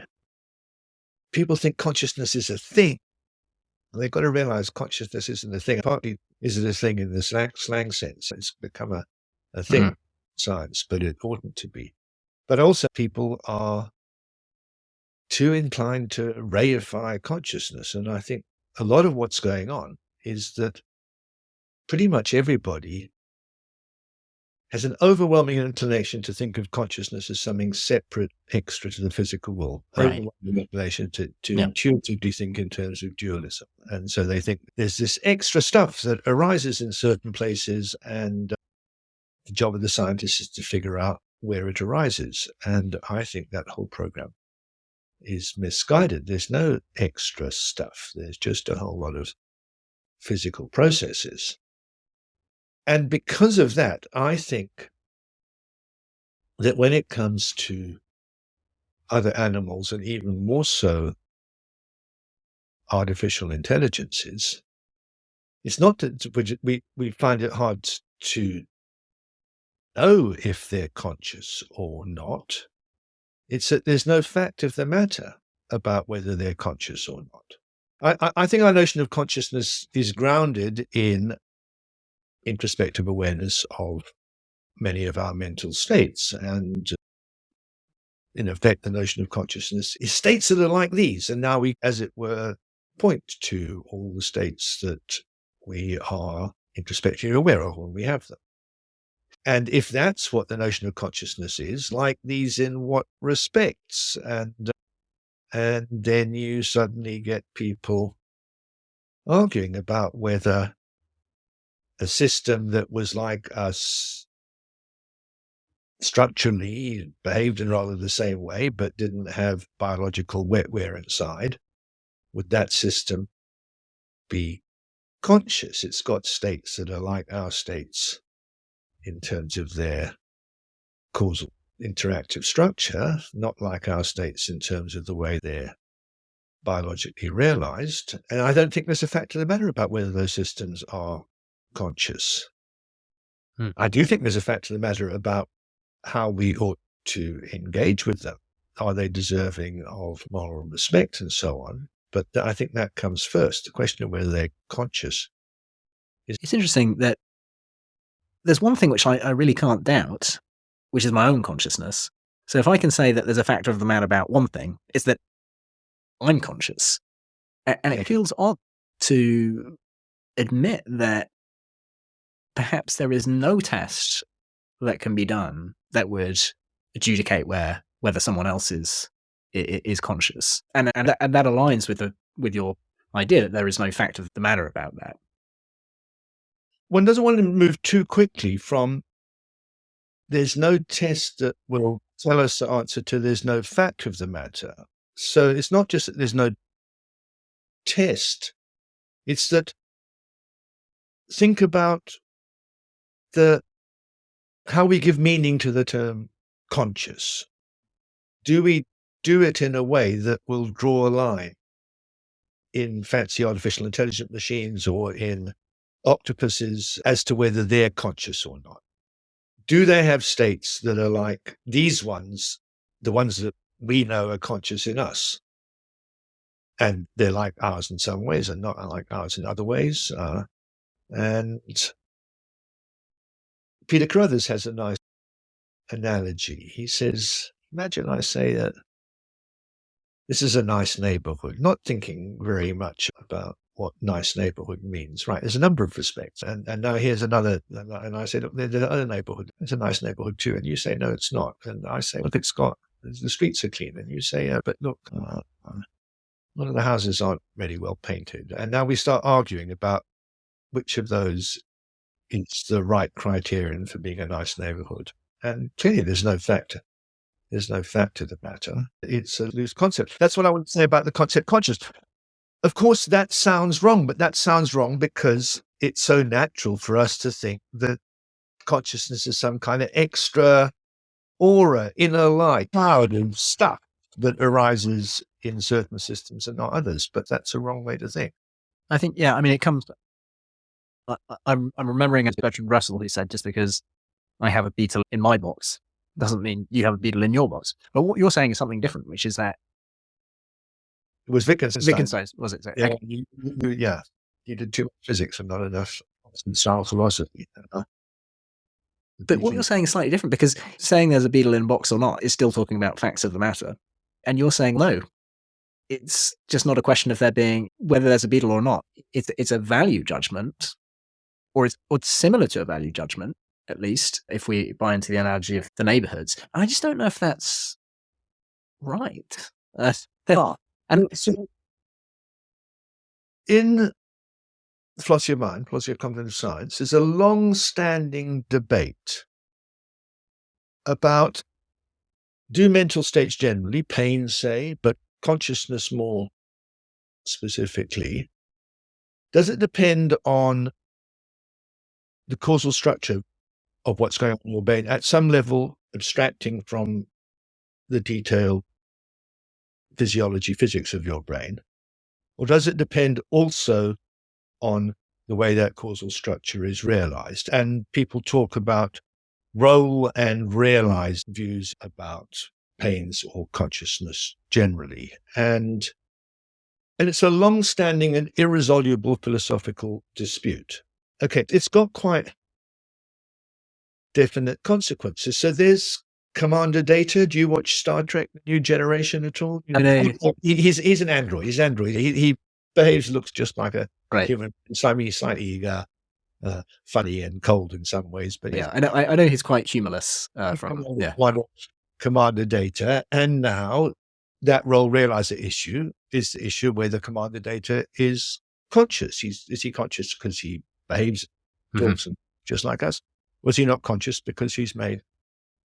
people think consciousness is a thing. They've got to realize consciousness isn't a thing. Partly is it a thing in the slang sense. It's become a thing, science, but it oughtn't to be. But also people are too inclined to reify consciousness. And I think a lot of what's going on is that pretty much everybody has an overwhelming inclination to think of consciousness as something separate, extra to the physical world. Right. Overwhelming inclination to intuitively think in terms of dualism. And so they think there's this extra stuff that arises in certain places, and the job of the scientist is to figure out where it arises. And I think that whole program is misguided. There's no extra stuff. There's just a whole lot of physical processes. And because of that, I think that when it comes to other animals, and even more so artificial intelligences, it's not that we find it hard to know if they're conscious or not. It's that there's no fact of the matter about whether they're conscious or not. I think our notion of consciousness is grounded in introspective awareness of many of our mental states. And in effect, the notion of consciousness is states that are like these. And now we, as it were, point to all the states that we are introspectively aware of when we have them. And if that's what the notion of consciousness is, like these in what respects? And then you suddenly get people arguing about whether a system that was like us structurally behaved in rather the same way, but didn't have biological wetware inside, would that system be conscious? It's got states that are like our states in terms of their causal interactive structure, not like our states in terms of the way they're biologically realized. And I don't think there's a fact of the matter about whether those systems are conscious. I do think there's a fact of the matter about how we ought to engage with them. Are they deserving of moral respect and so on? But I think that comes first. The question of whether they're conscious. It's interesting that there's one thing which I really can't doubt, which is my own consciousness. So if I can say that there's a factor of the matter about one thing, it's that I'm conscious. And it feels odd to admit that perhaps there is no test that can be done that would adjudicate whether someone else is conscious, and that aligns with your idea that there is no fact of the matter about that. One doesn't want to move too quickly from there's no test that will tell us the answer to there's no fact of the matter. So it's not just that there's no test, it's that think about how we give meaning to the term conscious. Do we do it in a way that will draw a line in fancy artificial intelligent machines or in octopuses as to whether they're conscious or not? Do they have states that are like these ones, the ones that we know are conscious in us? And they're like ours in some ways and not like ours in other ways. And Peter Carruthers has a nice analogy. He says, imagine I say that this is a nice neighborhood, not thinking very much about what nice neighborhood means, right? There's a number of respects. And now here's another, and I say, look, there's another neighborhood. It's a nice neighborhood too. And you say, no, it's not. And I say, look, it's got, the streets are clean. And you say, yeah, but look, one of the houses aren't really well painted. And now we start arguing about which of those is the right criterion for being a nice neighborhood. And clearly there's no fact. There's no fact to the matter. It's a loose concept. That's what I would say about the concept conscious. Of course, that sounds wrong, but that sounds wrong because it's so natural for us to think that consciousness is some kind of extra aura, inner light, cloud of stuff that arises in certain systems and not others. But that's a wrong way to think. I think, yeah, I mean, it comes. I'm remembering as Bertrand Russell, who said, just because I have a beetle in my box doesn't mean you have a beetle in your box. But what you're saying is something different, which is that it was Wittgenstein's, was it? Yeah, you did too much physics and not enough style philosophy. But what you're saying is slightly different, because saying there's a beetle in a box or not is still talking about facts of the matter. And you're saying, no, it's just not a question of there being whether there's a beetle or not. It's a value judgment, or it's similar to a value judgment, at least if we buy into the analogy of the neighborhoods. And I just don't know if that's right. And so in the philosophy of mind, philosophy of cognitive science, there's a long-standing debate about, do mental states generally, pain, say, but consciousness more specifically, does it depend on the causal structure of what's going on in your brain at some level, abstracting from the detailed physiology, physics of your brain? Or does it depend also on the way that causal structure is realized? And people talk about role and realized views about pains or consciousness generally. And it's a long-standing and irresoluble philosophical dispute. Okay, it's got quite definite consequences. So there's Commander Data. Do you watch Star Trek: New Generation at all? He's an android. He's android. He behaves, looks just like a human. Slightly funny and cold in some ways, but yeah, I know he's quite humorless. One Commander Data, and now that role realizer issue is the issue where the Commander Data is conscious. Is he conscious because he behaves, talks, and just like us? Was he not conscious because he's made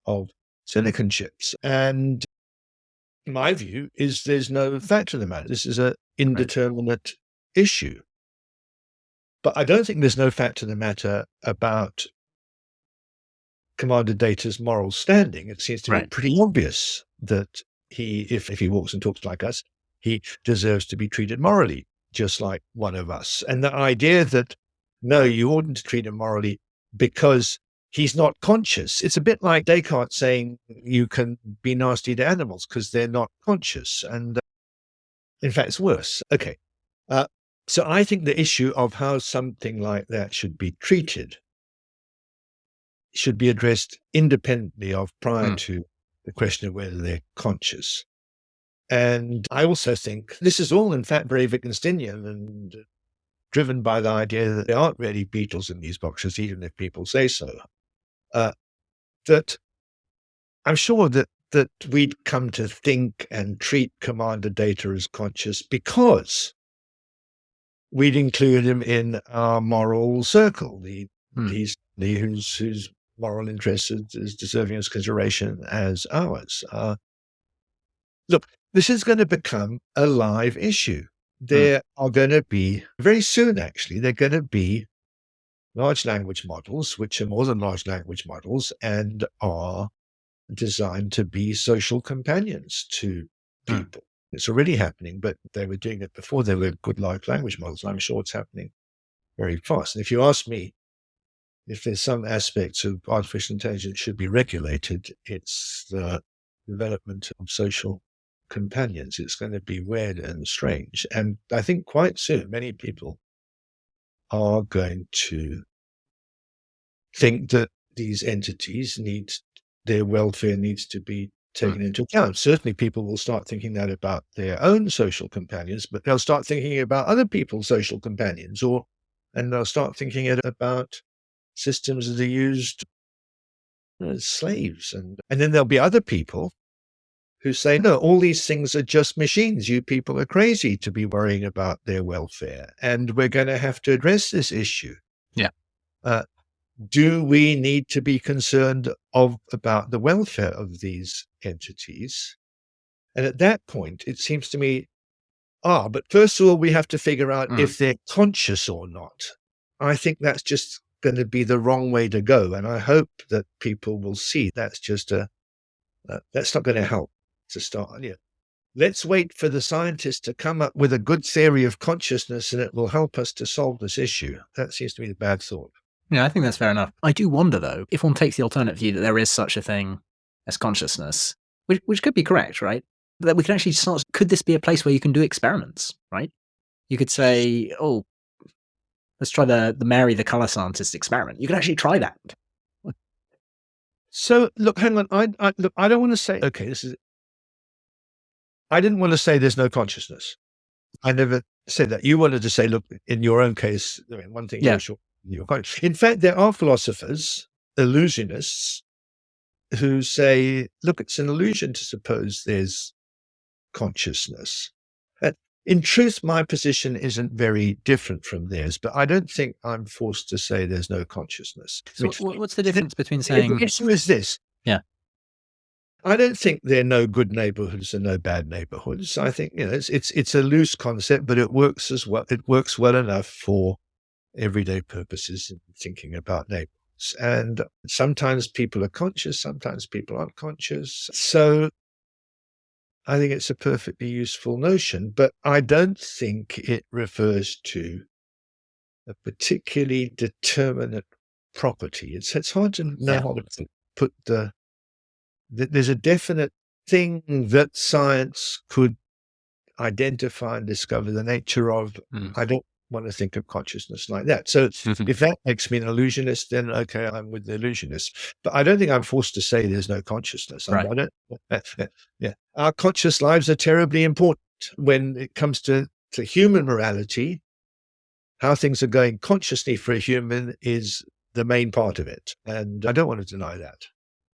of silicon chips? And my view is there's no fact to the matter. This is an indeterminate issue. But I don't think there's no fact to the matter about Commander Data's moral standing. It seems to be pretty obvious that if he walks and talks like us, he deserves to be treated morally, just like one of us. And the idea that, no, you oughtn't to treat him morally because he's not conscious. It's a bit like Descartes saying you can be nasty to animals because they're not conscious. And in fact, it's worse. Okay. So I think the issue of how something like that should be treated should be addressed independently of prior to the question of whether they're conscious. And I also think this is all, in fact, very Wittgensteinian and driven by the idea that there aren't really beetles in these boxes, even if people say so. That I'm sure that we'd come to think and treat commander data as conscious because we'd include him in our moral circle. He's whose moral interest is deserving of consideration as ours. Look, this is going to become a live issue. There are going to be, very soon actually, there are going to be large language models, which are more than large language models and are designed to be social companions to people. It's already happening, but they were doing it before they were good large language models. I'm sure it's happening very fast. And if you ask me if there's some aspects of artificial intelligence should be regulated, it's the development of social companions. It's going to be weird and strange. And I think quite soon, many people are going to think that these entities their welfare needs to be taken into account. Certainly people will start thinking that about their own social companions, but they'll start thinking about other people's social companions, and they'll start thinking it about systems that are used as slaves. And then there'll be other people who say, no, all these things are just machines. You people are crazy to be worrying about their welfare. And we're going to have to address this issue. Yeah. Do we need to be concerned about the welfare of these entities? And at that point, it seems to me, but first of all, we have to figure out if they're conscious or not. I think that's just going to be the wrong way to go. And I hope that people will see that's just that's not going to help to start. Yeah. Let's wait for the scientists to come up with a good theory of consciousness and it will help us to solve this issue. That seems to be the bad thought. Yeah, I think that's fair enough. I do wonder, though, if one takes the alternate view that there is such a thing as consciousness, which could be correct, right? That we can actually start, could this be a place where you can do experiments, right? You could say, let's try the Mary the color scientist experiment. You can actually try that. So, look, hang on. I don't want to say, okay, I didn't want to say there's no consciousness. I never said that. You wanted to say, look, in your own case, I mean, one thing you're sure. In fact, there are philosophers, illusionists, who say, look, it's an illusion to suppose there's consciousness. In truth, my position isn't very different from theirs, but I don't think I'm forced to say there's no consciousness. So what's the difference between saying... The issue is this. Yeah. I don't think there are no good neighborhoods and no bad neighborhoods. I think, it's a loose concept, but it works as well. It works well enough for everyday purposes in thinking about neighborhoods. And sometimes people are conscious, sometimes people aren't conscious. So I think it's a perfectly useful notion, but I don't think it refers to a particularly determinate property. It's hard to know how to put there's a definite thing that science could identify and discover the nature of. I don't want to think of consciousness like that. So if that makes me an illusionist, then okay, I'm with the illusionists. But I don't think I'm forced to say there's no consciousness. Right. Our conscious lives are terribly important when it comes to human morality. How things are going consciously for a human is the main part of it. And I don't want to deny that.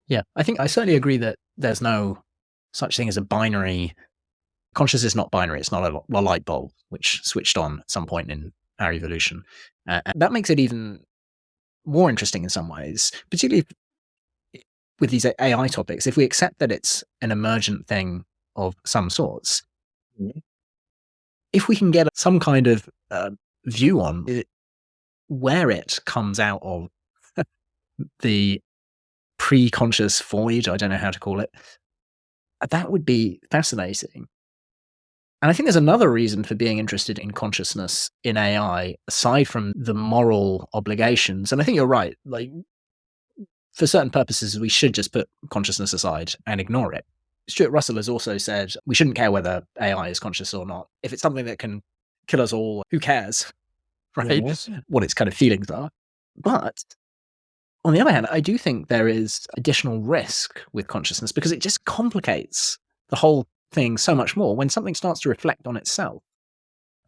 Yeah, I think I certainly agree that there's no such thing as a binary. Consciousness is not binary. It's not a light bulb which switched on at some point in our evolution. And that makes it even more interesting in some ways, particularly with these AI topics. If we accept that it's an emergent thing of some sorts, if we can get some kind of view on where it comes out of the pre-conscious void, I don't know how to call it, that would be fascinating. And I think there's another reason for being interested in consciousness in AI, aside from the moral obligations. And I think you're right. Like, for certain purposes, we should just put consciousness aside and ignore it. Stuart Russell has also said we shouldn't care whether AI is conscious or not. If it's something that can kill us all, who cares? Right? Yes. What its kind of feelings are. But on the other hand, I do think there is additional risk with consciousness because it just complicates the whole thing so much more when something starts to reflect on itself.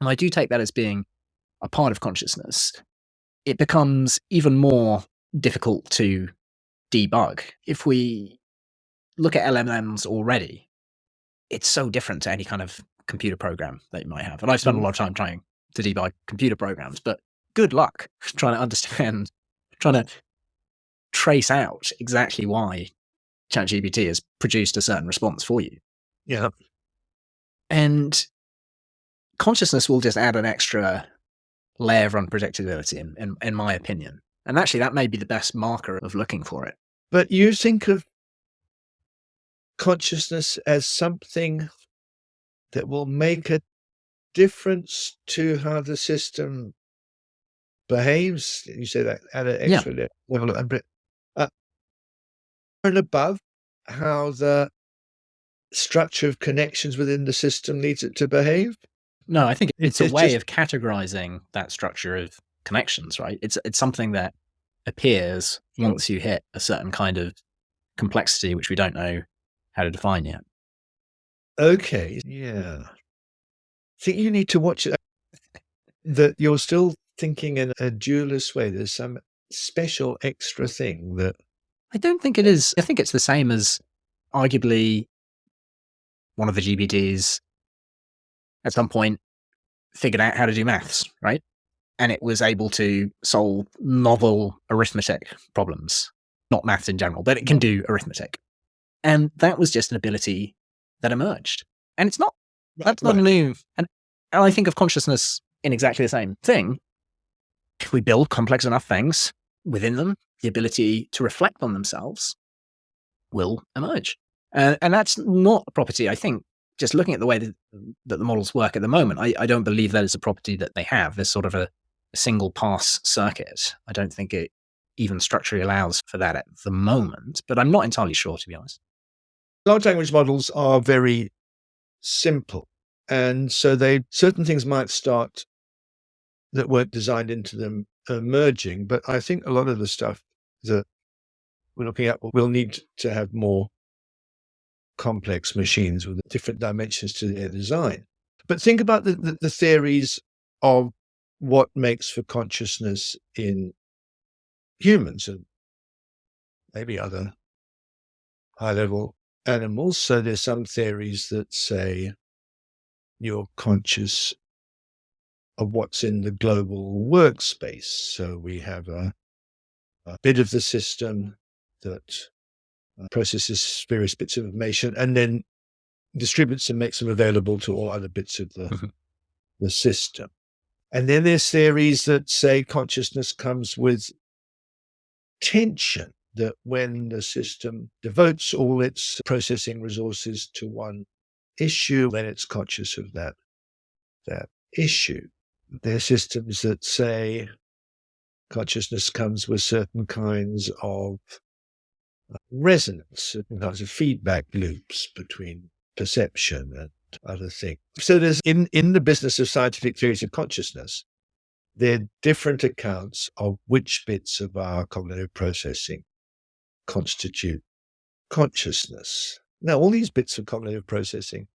And I do take that as being a part of consciousness. It becomes even more difficult to debug. If we look at LLMs already, it's so different to any kind of computer program that you might have. And I've spent a lot of time trying to debug computer programs, but good luck trying to understand, trying to trace out exactly why ChatGPT has produced a certain response for you. Yeah. And consciousness will just add an extra layer of unpredictability, in my opinion. And actually, that may be the best marker of looking for it. But you think of consciousness as something that will make a difference to how the system behaves. You say that at an extra level of and above how the structure of connections within the system needs it to behave. No, I think it's a way just of categorizing that structure of connections, right? It's something that appears once you hit a certain kind of complexity, which we don't know how to define yet. Okay, yeah. I think you need to watch it. That you're still thinking in a dualist way. There's some special extra thing that I don't think it is. I think it's the same as arguably one of the GPTs at some point figured out how to do maths, right? And it was able to solve novel arithmetic problems, not maths in general, but it can do arithmetic. And that was just an ability that emerged. And it's not, that's not new. And I think of consciousness in exactly the same thing. If we build complex enough things within them, the ability to reflect on themselves will emerge. And that's not a property, I think, just looking at the way that the models work at the moment, I don't believe that is a property that they have. There's sort of a single pass circuit. I don't think it even structurally allows for that at the moment, but I'm not entirely sure, to be honest. Large language models are very simple. And so certain things might start that weren't designed into them emerging. But I think a lot of the stuff that we're looking at will need to have more complex machines with different dimensions to their design. But think about the theories of what makes for consciousness in humans and maybe other high-level animals. So there's some theories that say you're conscious of what's in the global workspace. So we have a bit of the system that processes various bits of information and then distributes and makes them available to all other bits of the system. And then there's theories that say consciousness comes with tension, that when the system devotes all its processing resources to one issue, then it's conscious of that issue. There are systems that say consciousness comes with certain kinds of resonance, certain kinds of feedback loops between perception and other things. So there's in the business of scientific theories of consciousness, there are different accounts of which bits of our cognitive processing constitute consciousness. Now, all these bits of cognitive processing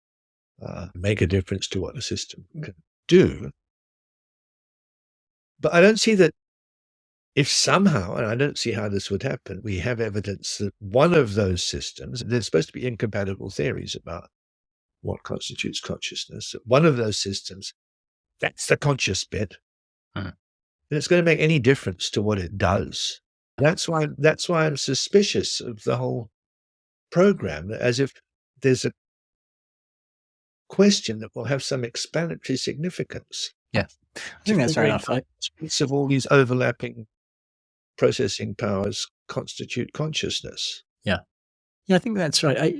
make a difference to what the system can do. But I don't see that if somehow, and I don't see how this would happen, we have evidence that one of those systems, there's supposed to be incompatible theories about what constitutes consciousness. One of those systems, that's the conscious bit. And it's going to make any difference to what it does. That's why I'm suspicious of the whole program, as if there's a question that will have some explanatory significance. Yeah, I think that's fair enough. Of all these overlapping processing powers constitute consciousness. Yeah, I think that's right.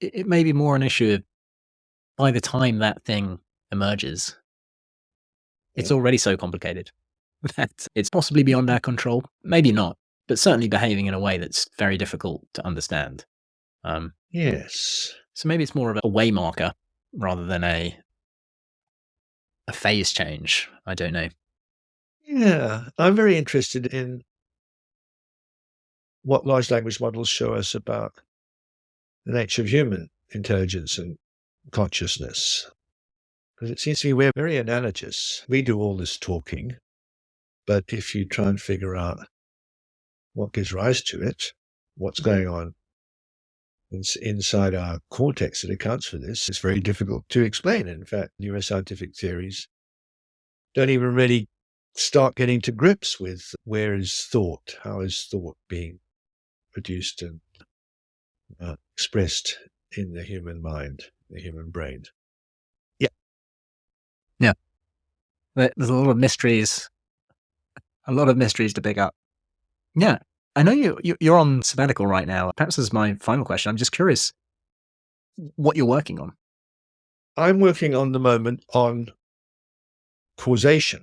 It may be more an issue of by the time that thing emerges, it's already so complicated that it's possibly beyond our control. Maybe not, but certainly behaving in a way that's very difficult to understand. Yes. So maybe it's more of a way marker rather than a phase change. I don't know. Yeah, I'm very interested in what large language models show us about the nature of human intelligence and consciousness? Because it seems to me we're very analogous. We do all this talking, but if you try and figure out what gives rise to it, what's going on inside our cortex that accounts for this, it's very difficult to explain. In fact, neuroscientific theories don't even really start getting to grips with where is thought, how is thought being produced and expressed in the human mind, the human brain. Yeah. There's a lot of mysteries to pick up. Yeah. I know you're on sabbatical right now. Perhaps as my final question, I'm just curious what you're working on. I'm working on the moment on causation.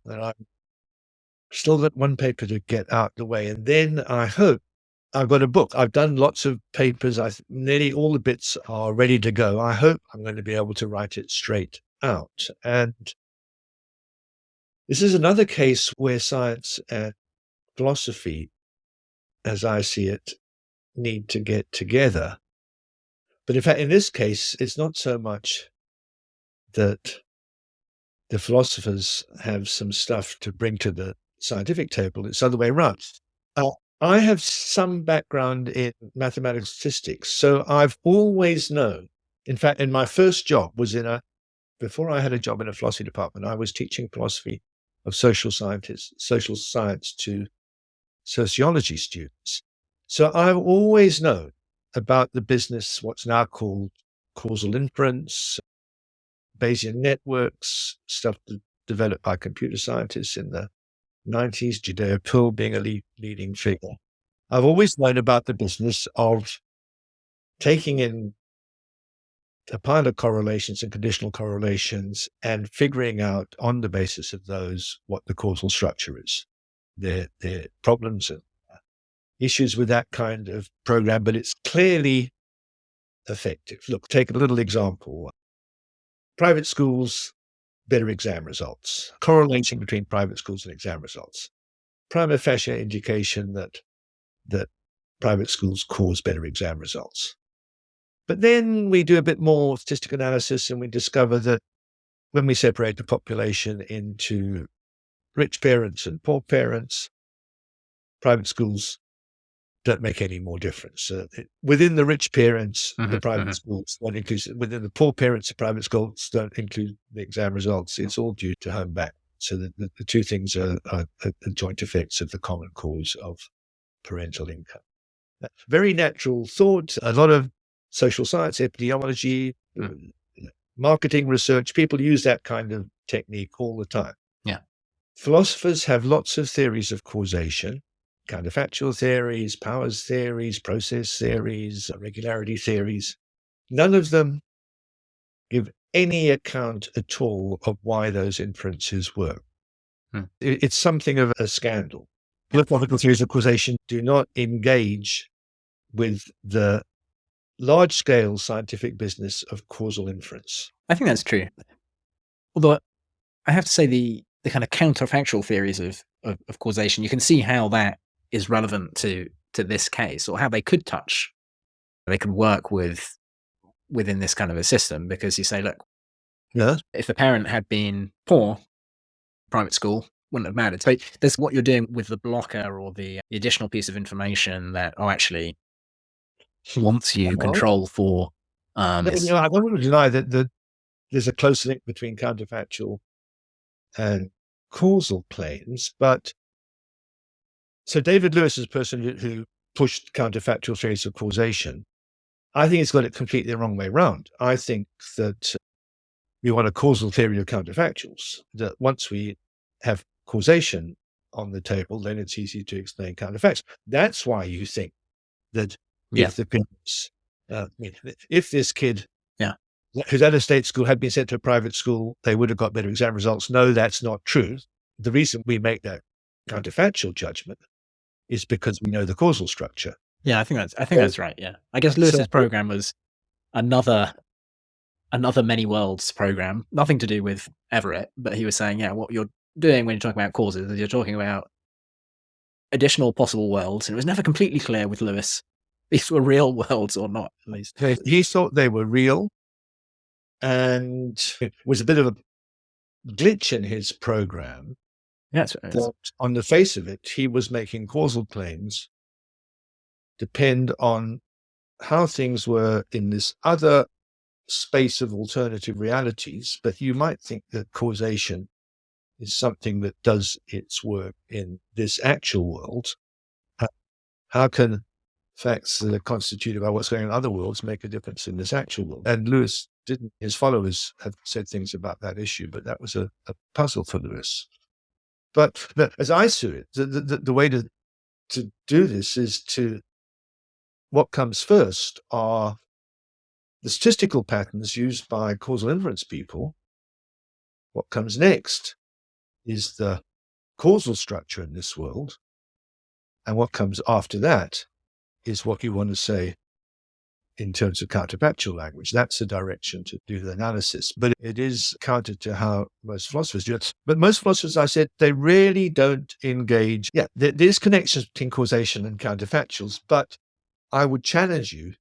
And I'm still got one paper to get out the way. And then I hope I've got a book. I've done lots of papers. Nearly all the bits are ready to go. I hope I'm going to be able to write it straight out. And this is another case where science and philosophy, as I see it, need to get together. But in fact, in this case, it's not so much that the philosophers have some stuff to bring to the scientific table. It's the other way around. I have some background in mathematical statistics, so I've always known. In fact, in my first job was before I had a job in a philosophy department, I was teaching philosophy of social science to sociology students. So I've always known about the business, what's now called causal inference, Bayesian networks, stuff developed by computer scientists in the 90s, Judea Pearl being a leading figure. I've always known about the business of taking in a pile of correlations and conditional correlations and figuring out on the basis of those what the causal structure is. There are problems and issues with that kind of program, but it's clearly effective. Look, take a little example. Private schools, better exam results. Correlating between private schools and exam results. Prima facie indication that private schools cause better exam results. But then we do a bit more statistical analysis and we discover that when we separate the population into rich parents and poor parents, private schools don't make any more difference. Within the rich parents, the private schools don't include, within the poor parents, the private schools don't include the exam results. It's all due to home back. So the two things are the joint effects of the common cause of parental income. Very natural thought, a lot of social science, epidemiology, marketing research, people use that kind of technique all the time. Yeah. Philosophers have lots of theories of causation, counterfactual theories, powers theories, process theories, regularity theories. None of them give any account at all of why those inferences work. It's something of a scandal. Philosophical theories of causation do not engage with the large-scale scientific business of causal inference. I think that's true. Although I have to say the kind of counterfactual theories of causation, you can see how that is relevant to this case, or how they could work within this kind of a system, because you say, look, if the parent had been poor, private school wouldn't have mattered. So there's what you're doing with the blocker or the additional piece of information that, actually wants you control for. I don't want to deny that there's a close link between counterfactual and causal claims, but so David Lewis is a person who pushed counterfactual theories of causation. I think he's got it completely the wrong way around. I think that we want a causal theory of counterfactuals, that once we have causation on the table, then it's easy to explain counterfacts. That's why you think that if the parents, if this kid who's at a state school had been sent to a private school, they would have got better exam results. No, that's not true. The reason we make that counterfactual judgment is because we know the causal structure. Yeah, I think that's right. Yeah, I guess Lewis's program was another many worlds program, nothing to do with Everett, but he was saying, what you're doing when you're talking about causes is you're talking about additional possible worlds, and it was never completely clear with Lewis these were real worlds or not, at least. He thought they were real, and it was a bit of a glitch in his program. Yes. That on the face of it, he was making causal claims depend on how things were in this other space of alternative realities. But you might think that causation is something that does its work in this actual world. How can facts that are constituted by what's going on in other worlds make a difference in this actual world? And Lewis didn't. His followers have said things about that issue, but that was a puzzle for Lewis. But as I see it, the way to do this is to, what comes first are the statistical patterns used by causal inference people. What comes next is the causal structure in this world. And what comes after that is what you want to say in terms of counterfactual language. That's the direction to do the analysis. But it is counter to how most philosophers do it. But most philosophers, I said, they really don't engage. Yeah, there's connections between causation and counterfactuals, but I would challenge you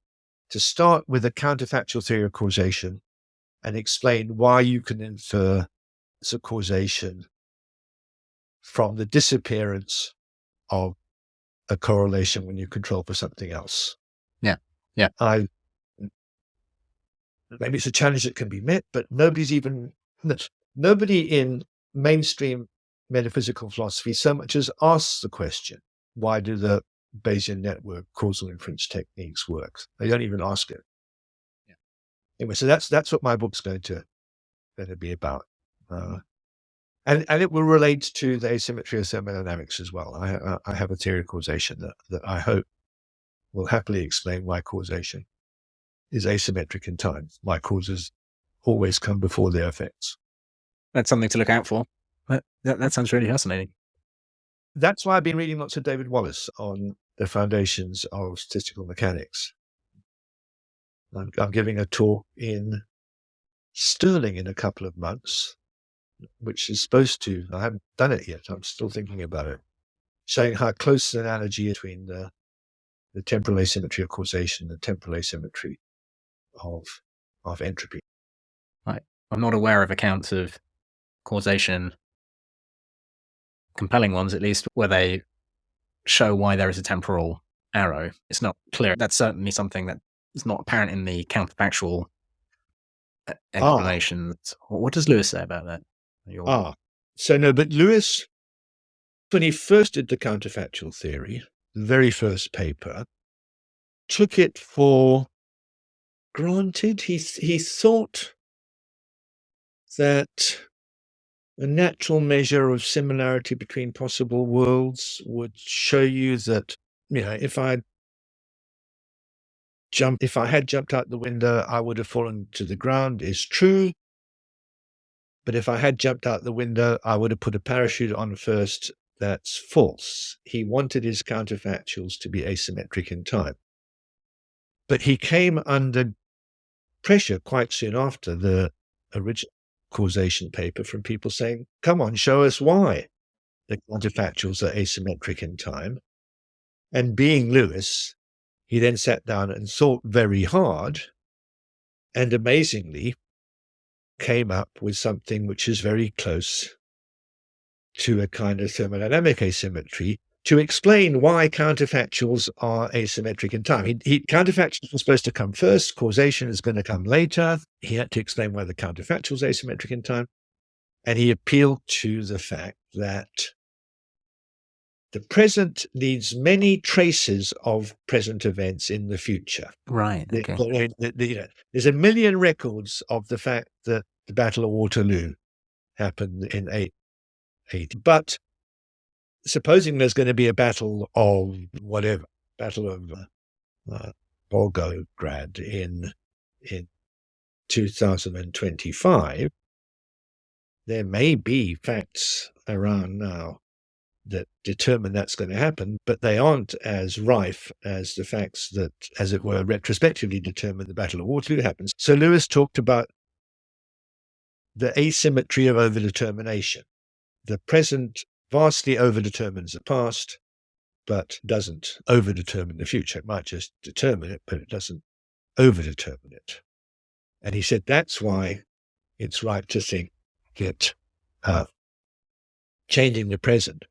to start with a counterfactual theory of causation and explain why you can infer the causation from the disappearance of a correlation when you control for something else. Yeah. Maybe it's a challenge that can be met, but nobody in mainstream metaphysical philosophy so much as asks the question, why do the Bayesian network causal inference techniques work? They don't even ask it. Yeah. Anyway, so that's what my book's going to be about. And it will relate to the asymmetry of thermodynamics as well. I have a theory of causation that I hope will happily explain why causation is asymmetric in time, why causes always come before their effects. That's something to look out for. But that sounds really fascinating. That's why I've been reading lots of David Wallace on the foundations of statistical mechanics. I'm giving a talk in Stirling in a couple of months, which is supposed to, I haven't done it yet, I'm still thinking about it, showing how close an analogy between the temporal asymmetry of causation and the temporal asymmetry of entropy. Right. I'm not aware of accounts of causation, compelling ones at least, where they show why there is a temporal arrow. It's not clear. That's certainly something that is not apparent in the counterfactual explanations. What does Lewis say about that? But Lewis, when he first did the counterfactual theory, the very first paper, took it for granted. He thought that a natural measure of similarity between possible worlds would show you that, if I had jumped out the window, I would have fallen to the ground is true. But if I had jumped out the window, I would have put a parachute on first. That's false. He wanted his counterfactuals to be asymmetric in time. But he came under pressure quite soon after the original causation paper from people saying, come on, show us why the counterfactuals are asymmetric in time. And being Lewis, he then sat down and thought very hard and amazingly came up with something which is very close to a kind of thermodynamic asymmetry to explain why counterfactuals are asymmetric in time. Counterfactuals were supposed to come first, causation is going to come later. He had to explain why the counterfactual is asymmetric in time. And he appealed to the fact that the present needs many traces of present events in the future. Right. Okay. There's a million records of the fact that the Battle of Waterloo happened in 880. But supposing there's going to be a battle of whatever, Battle of Volgograd in 2025, there may be facts around now that determine that's going to happen, but they aren't as rife as the facts that, as it were, retrospectively determine the Battle of Waterloo happens. So Lewis talked about the asymmetry of overdetermination. The present vastly overdetermines the past, but doesn't overdetermine the future. It might just determine it, but it doesn't overdetermine it. And he said that's why it's right to think that changing the present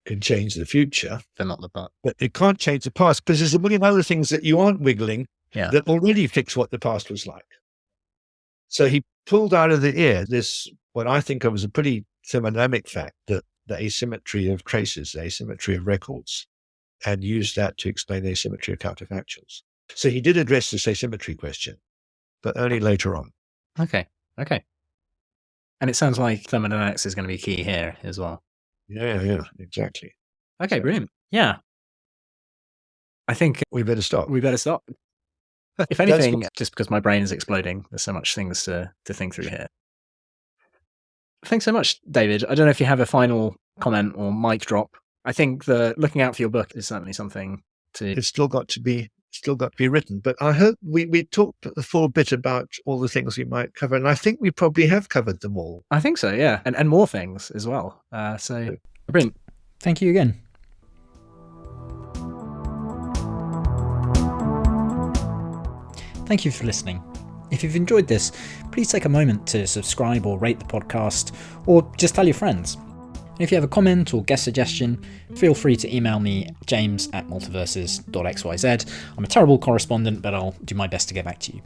can change the future, but not the past. But it can't change the past because there's a million other things that you aren't wiggling that already fix what the past was like. So he pulled out of the air this, what I think of as a pretty thermodynamic fact, that the asymmetry of traces, the asymmetry of records, and used that to explain the asymmetry of counterfactuals. So he did address this asymmetry question, but only later on. Okay. And it sounds like thermodynamics is going to be key here as well. Yeah, exactly. Okay, brilliant. Yeah. I think we better stop. If anything, just because my brain is exploding, there's so much things to think through here. Thanks so much, David. I don't know if you have a final comment or mic drop. I think looking out for your book is certainly something to... It's still got to be written, but I hope we talked for a bit about all the things we might cover, and I think we probably have covered them all. I think so, yeah, and more things as well. So brilliant. Thank you again. Thank you for listening. If you've enjoyed this, please take a moment to subscribe or rate the podcast, or just tell your friends. And if you have a comment or guest suggestion, feel free to email me, james@multiverses.xyz. I'm a terrible correspondent, but I'll do my best to get back to you.